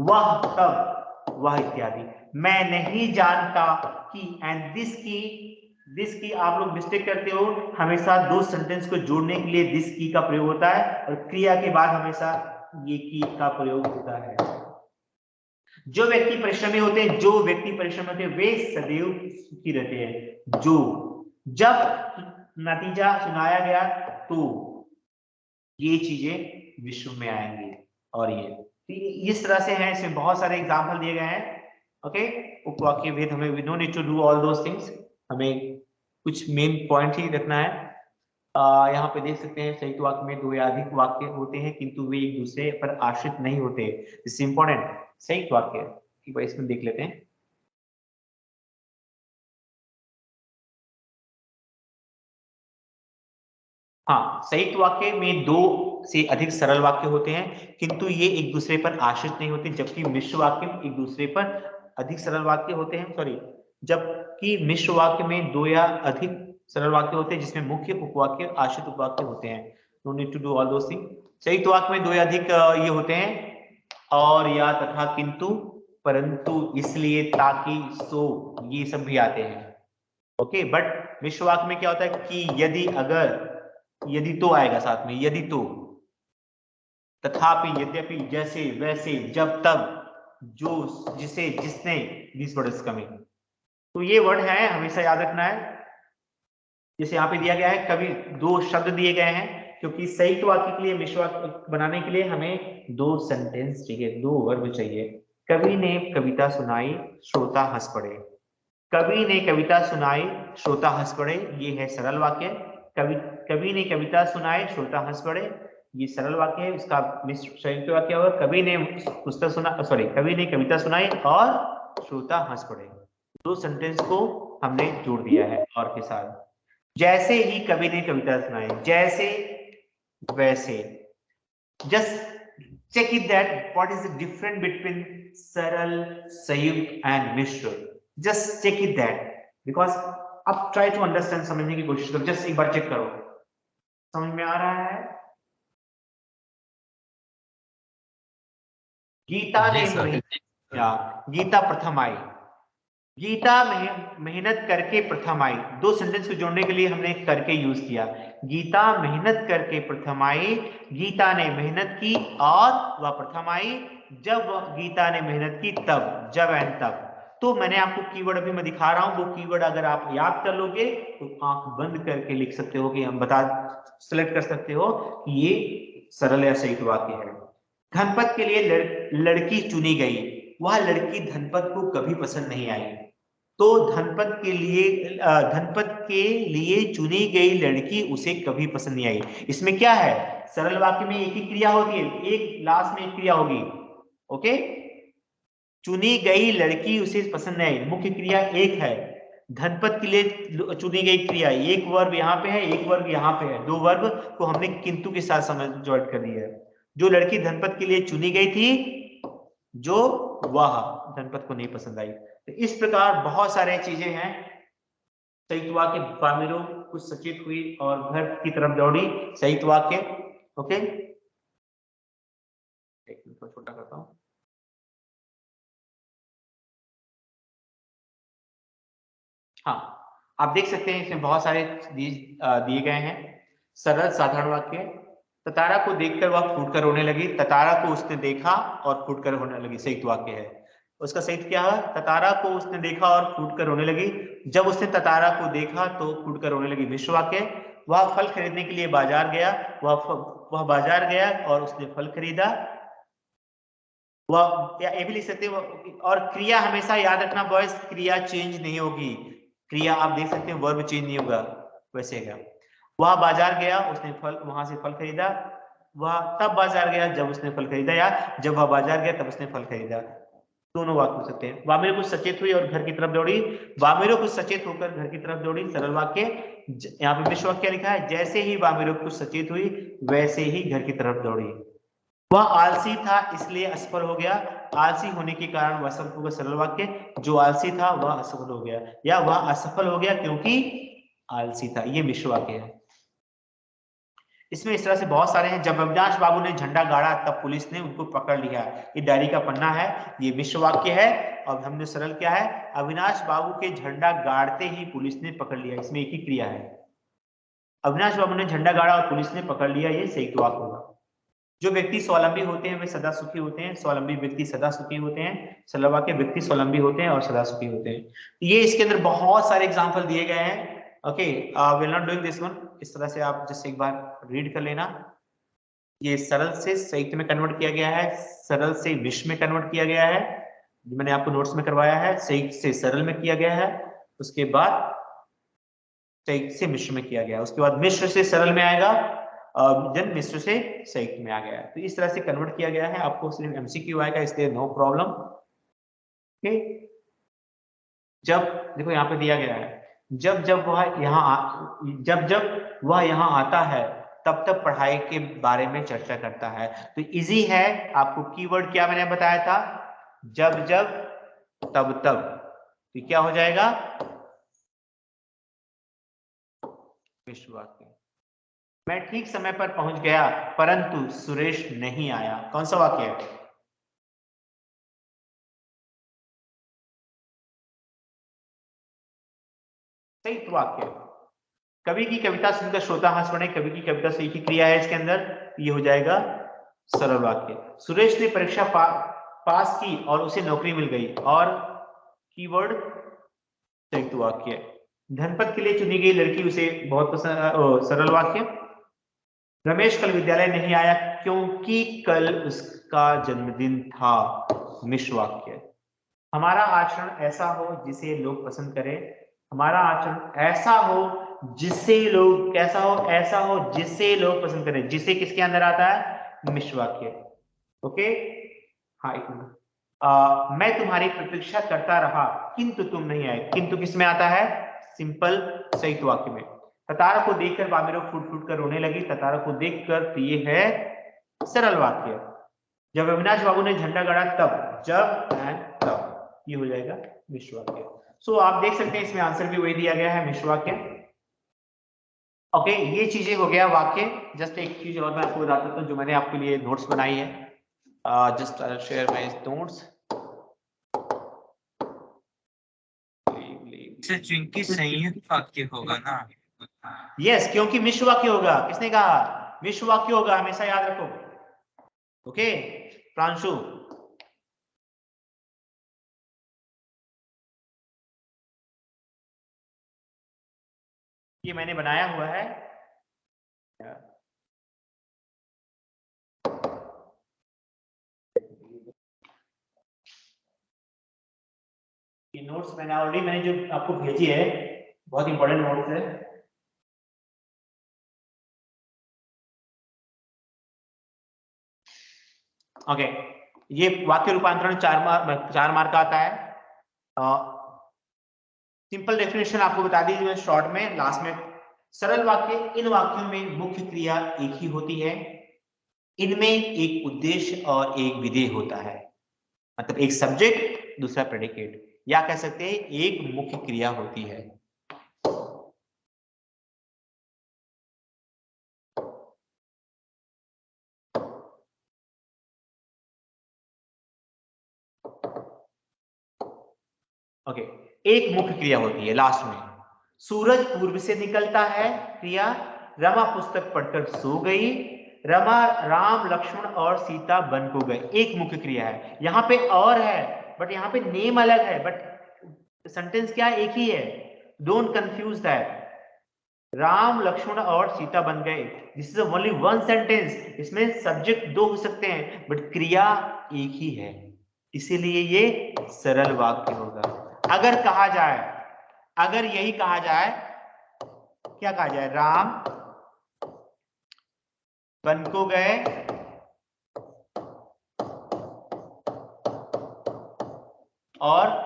वह, तब, वह इत्यादि। मैं नहीं जानता कि, एंड दिस की आप लोग मिस्टेक करते हो, हमेशा दो सेंटेंस को जोड़ने के लिए दिस की का प्रयोग होता है और क्रिया के बाद हमेशा ये की का प्रयोग होता है। जो व्यक्ति परिश्रमी होते हैं, जो व्यक्ति परिश्रमी होते हैं वे सदैव सुखी रहते हैं। जो, जब नतीजा सुनाया गया तो ये चीजें विश्व में आएंगी। और ये इस तरह से है, इसमें बहुत सारे एग्जाम्पल दिए गए हैं, ओके। उपवाक्य भेद, हमें we no need to do all those things, हमें कुछ मेन पॉइंट ही रखना है। यहाँ पे देख सकते हैं संयुक्त वाक्य में दो या अधिक वाक्य होते हैं किंतु वे एक दूसरे पर आश्रित नहीं होते। This is important. संयुक्त वाक्य की वजह इसमें देख लेते हैं। हाँ, संयुक्त वाक्य में दो से अधिक सरल वाक्य होते हैं किंतु ये एक दूसरे पर आश्रित नहीं होते, जबकि मिश्र वाक्य में एक दूसरे पर अधिक सरल वाक्य होते हैं, सॉरी, जबकि मिश्र वाक्य में दो या अधिक सरल वाक्य होते हैं जिसमें मुख्य उपवाक्य आश्रित उपवाक्य होते हैं। No need to do all those thing. संयुक्त वाक्य में दो या अधिक ये होते हैं, और, या, तथा, किंतु, परंतु, इसलिए, ताकि, सो, ये सब भी आते हैं, ओके। बट मिश्र वाक्य में क्या होता है कि, यदि, अगर, यदि तो आएगा साथ में, यदि तो, तथापि, यद्यपि, जैसे, वैसे, जब, तब, जो, जिसे, जिसने, दिस वर्ड इज कमिंग। तो ये वर्ड है, हमेशा याद रखना है। जैसे यहाँ पे दिया गया है, कभी दो शब्द दिए गए हैं, क्योंकि संयुक्त वाक्य के लिए, मिश्र वाक्य बनाने के लिए हमें दो सेंटेंस चाहिए, दो वर्ब चाहिए। कवि ने कविता सुनाई, श्रोता हंस पड़े। कवि ने कविता सुनाई, श्रोता हंस पड़े, ये है सरल वाक्य। कवि ने कविता सुनाई, श्रोता हंस पड़े, ये सरल वाक्य है। इसका संयुक्त वाक्य होगा, कवि ने पुस्तक सुना, सॉरी, कवि ने कविता सुनाई और श्रोता हंस पड़े। दो सेंटेंस को हमने जोड़ दिया है और के साथ। जैसे ही कवि ने कविता सुनाई, जैसे, वैसे। Just check it that what is the difference between सरल, संयुक्त and Mishra. just check it that because अब try to understand, समझने की कोशिश करो, just एक बार चेक करो, समझ में आ रहा है। गीता ने गीता प्रथम आई, गीता में मेहनत करके प्रथम आई। दो सेंटेंस को जोड़ने के लिए हमने करके यूज किया। गीता मेहनत करके प्रथम आई, गीता ने मेहनत की और वह प्रथम आई। जब गीता ने मेहनत की तब, जब एंड तब। तो मैंने आपको कीवर्ड अभी मैं दिखा रहा हूं, वो कीवर्ड अगर आप याद कर लोगे तो आंख बंद करके लिख सकते हो कि हम सिलेक्ट कर सकते हो कि ये सरल या संयुक्त वाक्य है। धनपत के लिए लड़की चुनी गई, वह लड़की धनपत को कभी पसंद नहीं आई। तो धनपत के लिए चुनी गई लड़की उसे कभी पसंद नहीं आई। इसमें क्या है, सरल वाक्य में एक ही क्रिया होती है, एक लास्ट में एक क्रिया होगी, ओके। चुनी गई लड़की उसे पसंद नहीं आई, मुख्य क्रिया एक है। धनपत के लिए चुनी गई क्रिया, एक वर्ब यहाँ पे है, एक वर्ब यहाँ पे है, दो वर्ब को हमने किंतु के साथ समझ ज्वाइन कर दिया है। जो लड़की धनपत के लिए चुनी गई थी, जो वह धनपत को नहीं पसंद आई। तो इस प्रकार बहुत सारे चीजें हैं। संयुक्त वाक्य, फार्मिलो कुछ सचेत हुई और घर की तरफ दौड़ी, संयुक्त वाक्य, ओके। एक मिनट छोटा करता हूं। हाँ, आप देख सकते हैं इसमें बहुत सारे दिए गए हैं। सरल, साधारण वाक्य, ततारा को देखकर वह फूटकर रोने लगी, ततारा को उसने देखा और फूटकर रोने लगी। संयुक्त वाक्य है। उसका संयुक्त क्या है? ततारा को उसने देखा और फूटकर रोने लगी। जब उसने ततारा को देखा तो फूटकर रोने लगी। मिश्र वाक्य। वह फल खरीदने के लिए बाजार गया, वह बाजार गया और उसने फल खरीदा। वह या ये भी लिख सकते हैं। और क्रिया हमेशा याद रखना बॉयज, क्रिया चेंज नहीं होगी। क्रिया आप देख सकते हैं वर्ब चेंज नहीं होगा, वैसे है। वह बाजार गया, उसने फल वहां से फल खरीदा। वह तब बाजार गया जब उसने फल खरीदा, या जब वह बाजार गया तब उसने फल खरीदा। दोनों वाक्य हो सकते हैं। वामिरो कुछ सचेत हुई और घर की तरफ दौड़ी। वामिरो कुछ सचेत होकर घर की तरफ दौड़ी। सरल वाक्य। यहाँ पे मिश्र वाक्य लिखा है, जैसे ही वामिरो कुछ सचेत हुई वैसे ही घर की तरफ दौड़ी। वह आलसी था इसलिए असफल हो गया। आलसी होने के कारण वह असफल होगा। सरल वाक्य। जो आलसी था वह असफल हो गया, या वह असफल हो गया क्योंकि आलसी था। ये मिश्र वाक्य है। इसमें इस तरह से बहुत सारे हैं। जब अविनाश बाबू ने झंडा गाड़ा तब पुलिस ने उनको पकड़ लिया। ये डायरी का पन्ना है, ये मिश्र वाक्य है। और हमने सरल क्या है, अविनाश बाबू के झंडा गाड़ते ही पुलिस ने पकड़ लिया। इसमें एक ही क्रिया है। अविनाश बाबू ने झंडा गाड़ा और पुलिस ने पकड़ लिया, ये संयुक्त वाक्य होगा। जो व्यक्ति स्वावलंबी होते हैं वे सदा सुखी होते हैं। स्वावलंबी व्यक्ति सदा सुखी होते हैं। सरल वाक्य। व्यक्ति स्वावलंबी होते हैं और सदा सुखी होते हैं। ये इसके अंदर बहुत सारे एग्जाम्पल दिए गए हैं। Okay, we are not doing this one. इस तरह से आप जैसे एक बार रीड कर लेना। ये सरल से संयुक्त में कन्वर्ट किया गया है, सरल से मिश्र में कन्वर्ट किया गया है, मैंने आपको नोट्स में करवाया है। संयुक्त से सरल में किया गया है, उसके बाद संयुक्त से मिश्र में किया गया, उसके बाद मिश्र से सरल में आएगा, जन मिश्र से संयुक्त में आ गया है। तो इस तरह से कन्वर्ट किया गया है। आपको सिर्फ एमसीक्यू आएगा, इसलिए नो प्रॉब्लम। ओके, जब देखो यहाँ पे दिया गया है, जब जब वह यहाँ आता है तब तब पढ़ाई के बारे में चर्चा करता है। तो इजी है। आपको कीवर्ड क्या मैंने बताया था, जब जब तब तब। तो क्या हो जाएगा, मिश्र वाक्य। मैं ठीक समय पर पहुंच गया परंतु सुरेश नहीं आया। कौन सा वाक्य है? संयुक्त वाक्य। कवि की कविता सुनकर श्रोता हंस पड़े। कवि की कविता से एक ही क्रिया है इसके अंदर, ये हो जाएगा सरल वाक्य। सुरेश ने परीक्षा पास की और उसे नौकरी मिल गई, और कीवर्ड संयुक्त वाक्य। धनपत के लिए चुनी गई लड़की उसे बहुत पसंद। सरल वाक्य। रमेश कल विद्यालय नहीं आया क्योंकि कल उसका जन्मदिन था। मिश्र वाक्य। हमारा आचरण ऐसा हो जिसे लोग पसंद करें। हमारा आचरण ऐसा हो जिससे लोग, कैसा हो, ऐसा हो जिससे लोग पसंद करें। जिसे किसके अंदर आता है, मिश्र वाक्य। ओके, हाँ एक मिनट। मैं तुम्हारी प्रतीक्षा करता रहा किंतु तुम नहीं आए। किंतु किस में आता है, सिंपल संयुक्त वाक्य में। ततारा को देखकर वामिरो फूट फूट कर रोने लगी। ततारा को देखकर, तो ये है सरल वाक्य। जब अविनाश बाबू ने झंडा गाड़ा तब, जब एंड तब, ये हो जाएगा मिश्र वाक्य। सो आप देख सकते हैं इसमें आंसर भी वही दिया गया है, मिश्र वाक्य। ओके, ये चीजें हो गया वाक्य। जस्ट एक चीज और मैं आपको बता देता हूं जो मैंने आपके लिए नोट्स बनाई है। Just I share my notes. क्योंकि संयुक्त वाक्य होगा ना। यस, क्योंकि मिश्र वाक्य होगा। किसने कहा, मिश्र वाक्य होगा, हमेशा याद रखो। ओके प्रांशु, ये मैंने बनाया हुआ है। ये नोट्स मैंने ऑलरेडी जो आपको भेजी है, बहुत इंपॉर्टेंट नोट्स है। ओके, ये वाक्य रूपांतरण 4 मार्क का आता है। सिंपल डेफिनेशन आपको बता दी मैं शॉर्ट में, लास्ट में। सरल वाक्य, इन वाक्यों में मुख्य क्रिया एक ही होती है। इनमें एक उद्देश्य और एक विधेय होता है। मतलब एक सब्जेक्ट, दूसरा प्रेडिकेट, या कह सकते हैं एक मुख्य क्रिया होती है। ओके, एक मुख्य क्रिया होती है लास्ट में। सूरज पूर्व से निकलता है, क्रिया। रमा पुस्तक पढ़कर सो गई। राम लक्ष्मण और सीता वन को गए, एक मुख्य क्रिया है। यहाँ पे और है बट यहाँ पे नेम अलग है, बट सेंटेंस क्या एक ही है। Don't confuse that. Ram Lakshman और सीता बन गए, this is only one sentence. इसमें सब्जेक्ट दो हो सकते हैं बट क्रिया एक ही है, इसीलिए ये सरल वाक्य होगा। अगर कहा जाए, अगर यही कहा जाए, क्या कहा जाए, राम वन को गए और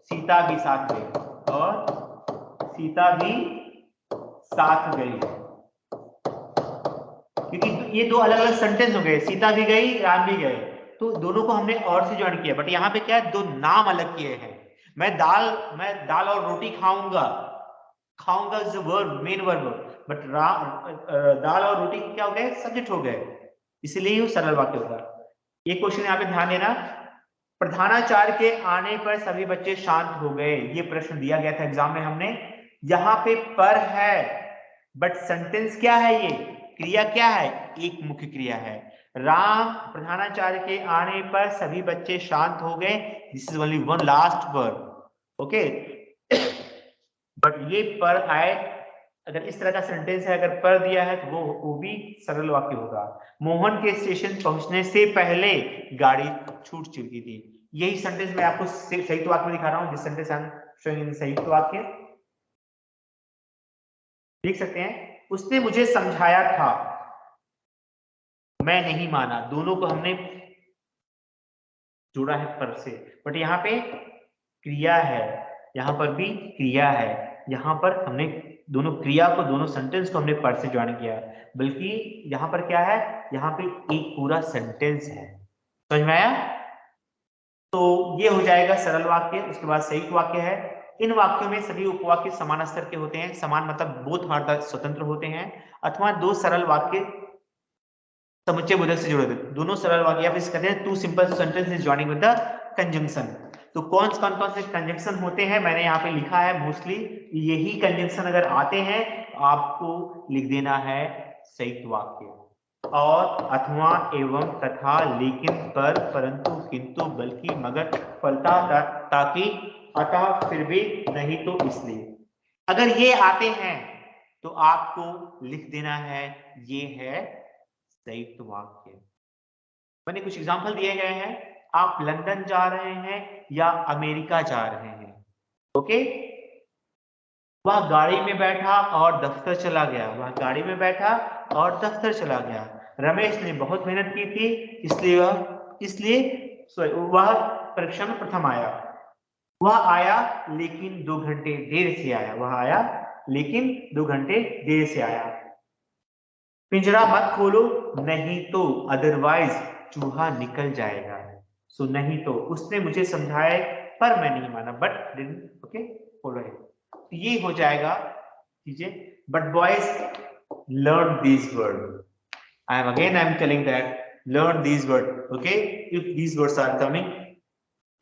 सीता भी साथ गई, और सीता भी साथ गई, क्योंकि ये दो अलग अलग सेंटेंस हो गए। सीता भी गई, राम भी गए, तो दोनों को हमने और से ज्वाइन किया। बट यहाँ पे क्या है, दो नाम अलग किए हैं। मैं दाल और रोटी खाऊंगा, खाऊंगा is verb, main verb, but दाल और रोटी क्या हो गए, सब्जेक्ट हो गए, इसलिए ये सरल वाक्य होगा। ये क्वेश्चन यहाँ पे ध्यान देना। प्रधानाचार्य के आने पर सभी बच्चे शांत हो गए, ये प्रश्न दिया गया था एग्जाम में हमने। यहाँ पे पर है बट सेंटेंस क्या है, ये क्रिया क्या है, एक मुख्य क्रिया है। राम प्रधानाचार्य के आने पर सभी बच्चे शांत हो गए, this is only one last verb, okay. But ये पर आए, अगर इस तरह का सेंटेंस है, अगर पर दिया है तो वो भी सरल वाक्य होगा। मोहन के स्टेशन पहुंचने से पहले गाड़ी छूट चुकी थी, यही सेंटेंस मैं आपको संयुक्त वाक्य में दिखा रहा हूं। This sentence I am showing in संयुक्त वाक्य, देख सकते हैं। उसने मुझे समझाया था, मैं नहीं माना, दोनों को हमने जोड़ा है पर से, बट यहाँ पे क्रिया है, यहाँ पर भी क्रिया है। यहाँ पर हमने दोनों क्रिया को, दोनों सेंटेंस को हमने पर से ज्वाइन किया है, बल्कि यहाँ पर क्या है, यहाँ पे एक पूरा सेंटेंस है। समझ में आया? तो ये हो जाएगा सरल वाक्य। उसके बाद संयुक्त वाक्य है। इन वाक्यों में सभी उपवाक्य समान स्तर के होते हैं। समान मतलब बोथ आर स्वतंत्र होते हैं, अथवा दो सरल वाक्य समुच्चय बोधक से जुड़े होते हैं। दोनों सरल वाक्य, या फिर कहते हैं two simple sentences joining with the conjunction. तो कौन से कंजंक्शन होते हैं, मैंने यहाँ पे लिखा है मोस्टली यही कंजंक्शन अगर आते हैं आपको लिख देना है संयुक्त वाक्य। और, अथवा, एवं, तथा, लेकिन, पर, परंतु, किंतु, बल्कि, मगर, फलता, ताकि, अतः, फिर भी, नहीं तो, इसलिए। अगर ये आते हैं तो आपको लिख देना है ये है संयुक्त वाक्य। मैंने कुछ एग्जांपल दिए गए हैं। आप लंदन जा रहे हैं या अमेरिका जा रहे हैं, ओके। वह गाड़ी में बैठा और दफ्तर चला गया, वह गाड़ी में बैठा और दफ्तर चला गया। रमेश ने बहुत मेहनत की थी, इसलिए वह परीक्षा में प्रथम आया। वह आया लेकिन 2 घंटे देर से आया, वह आया लेकिन 2 घंटे देर से आया। पिंजरा मत खोलो, नहीं तो, अदरवाइज चूहा निकल जाएगा। सो नहीं तो, उसने मुझे समझाया पर मैं नहीं माना, but didn't, okay, follow it. ये हो जाएगा चीजें। But boys learn this word, I am telling that learn these words, okay? If these words are coming,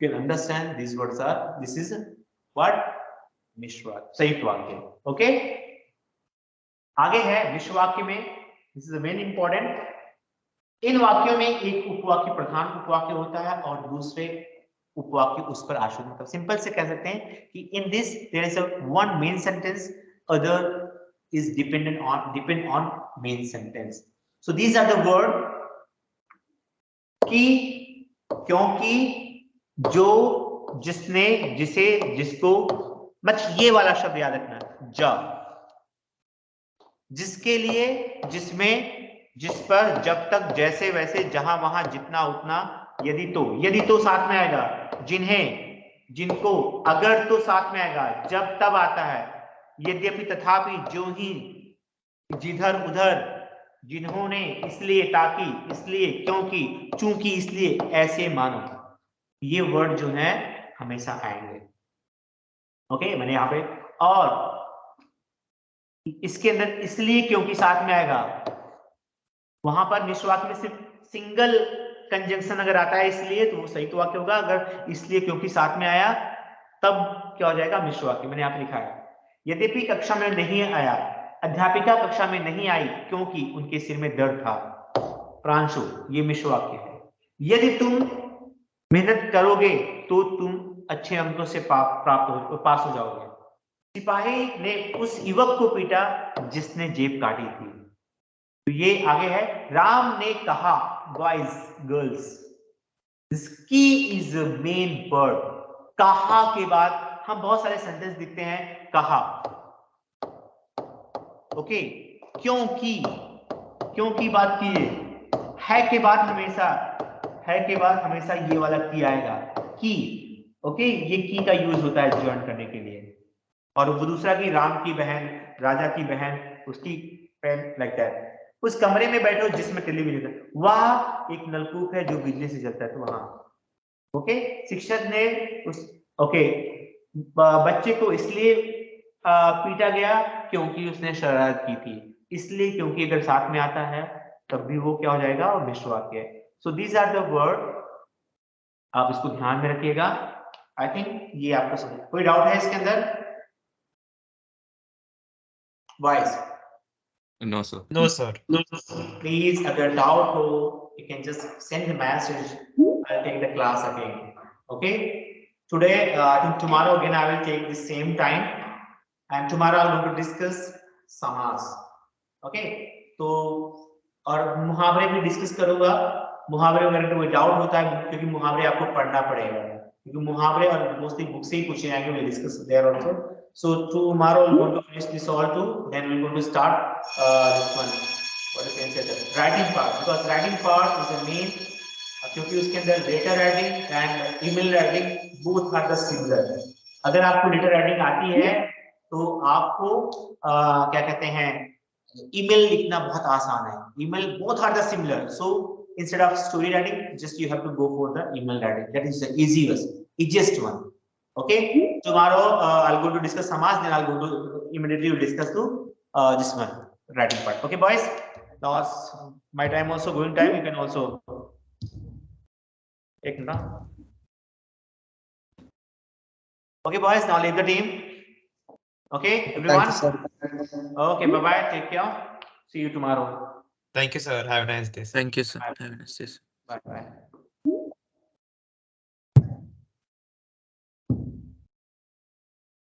you can understand these words are, this is what? मिश्र संयुक्त वाक्य, okay? आगे है विश्व वाक्य में, this is very important. इन वाक्यों में एक उपवाक्य प्रधान उपवाक्य होता है और दूसरे उपवाक्य उस पर आश्रित। मतलब सिंपल से कह सकते हैं कि in this there is one main sentence, other is depend on main sentence. So these are the word कि, क्योंकि, जो, जिसने, जिसे, जिसको। बस ये वाला शब्द याद रखना, जा, जिसके लिए, जिसमें, जिस पर, जब तक, जैसे वैसे, जहां वहां, जितना उतना, यदि तो साथ में आएगा, जिन्हें, जिनको, अगर तो साथ में आएगा, जब तब आता है, यद्यपि, तथापि, जो ही, जिधर उधर, जिन्होंने, इसलिए, ताकि, इसलिए, क्योंकि, चूंकि, इसलिए, ऐसे मानो। ये वर्ड जो है हमेशा आएंगे, ओके। मैंने यहाँ पे, और इसके अंदर इसलिए, क्योंकि साथ में आएगा। वहां पर मिश्र वाक्य में सिर्फ सिंगल कंजंक्शन अगर आता है इसलिए, तो वो संयुक्त वाक्य होगा। अगर इसलिए, क्योंकि साथ में आया, तब क्या हो जाएगा, मिश्र वाक्य। मैंने यहाँ पे लिखा है, यद्यपि कक्षा में नहीं आया, अध्यापिका कक्षा में नहीं आई क्योंकि उनके सिर में दर्द था। प्रांशु, ये मिश्र वाक्य है। यदि तुम मेहनत करोगे तो तुम अच्छे अंकों से पास हो जाओगे। सिपाही ने उस युवक को पीटा जिसने जेब काटी थी। तो ये आगे है, राम ने कहा, बॉयज गर्ल्स, की इज अ मेन वर्ड। कहा के बाद हम बहुत सारे सेंटेंस दिखते हैं, कहा, ओके, क्योंकि बात की है के बाद हमेशा ये वाला की आएगा, की, ओके, ये की का यूज होता है ज्वाइन करने के लिए। और वो दूसरा की राम की बहन, राजा की बहन, उसकी फ्रेंड, लाइक दैट। उस कमरे में बैठो जिसमें टेलीविजन है, वहां एक नलकूप है जो बिजली से चलता है, तो वहां, ओके। शिक्षक ने बच्चे को इसलिए पीटा गया क्योंकि उसने शरारत की थी। इसलिए, क्योंकि अगर साथ में आता है तब भी वो क्या हो जाएगा, और मिश्र वाक्य है। So these are the word, आप इसको ध्यान में रखिएगा। आई थिंक ये आपको समझ, कोई डाउट है इसके अंदर? Boys? No sir. No, sir. Please, अगर डाउट हो, you can just send the message. I'll take the class again. Okay? Today, I think tomorrow again I will take the same time, and tomorrow I'm going to discuss समास. Okay? तो और मुहावरे भी discuss करूंगा। मुहावरे वगैरह कोई doubt होता है, क्योंकि मुहावरे आपको पढ़ना पड़ेगा, क्योंकि मुहावरे और मोस्टली बुक से ही पूछे जाएंगे। we'll discuss there also. So tomorrow we're going to finish this all too. Then we're going to start this one. What you can say that writing part, because writing part is a main, क्योंकि उसके अंदर letter writing and email writing both are the similar. अगर आपको letter writing आती है तो आपको क्या कहते हैं, ईमेल लिखना बहुत आसान है। Email both are the similar, so instead of story writing, just you have to go for the email writing. That is the easiest one. Okay, tomorrow I'll go to discuss samas, then I'll go to immediately discuss to this one, writing part. Okay boys, now my time also going time, you can also एक minute. Okay boys, now leave the team. Okay everyone. Okay, bye bye, take care, see you tomorrow. Thank you, sir. Have a nice day. Thank you, sir. Have a nice day. Bye bye.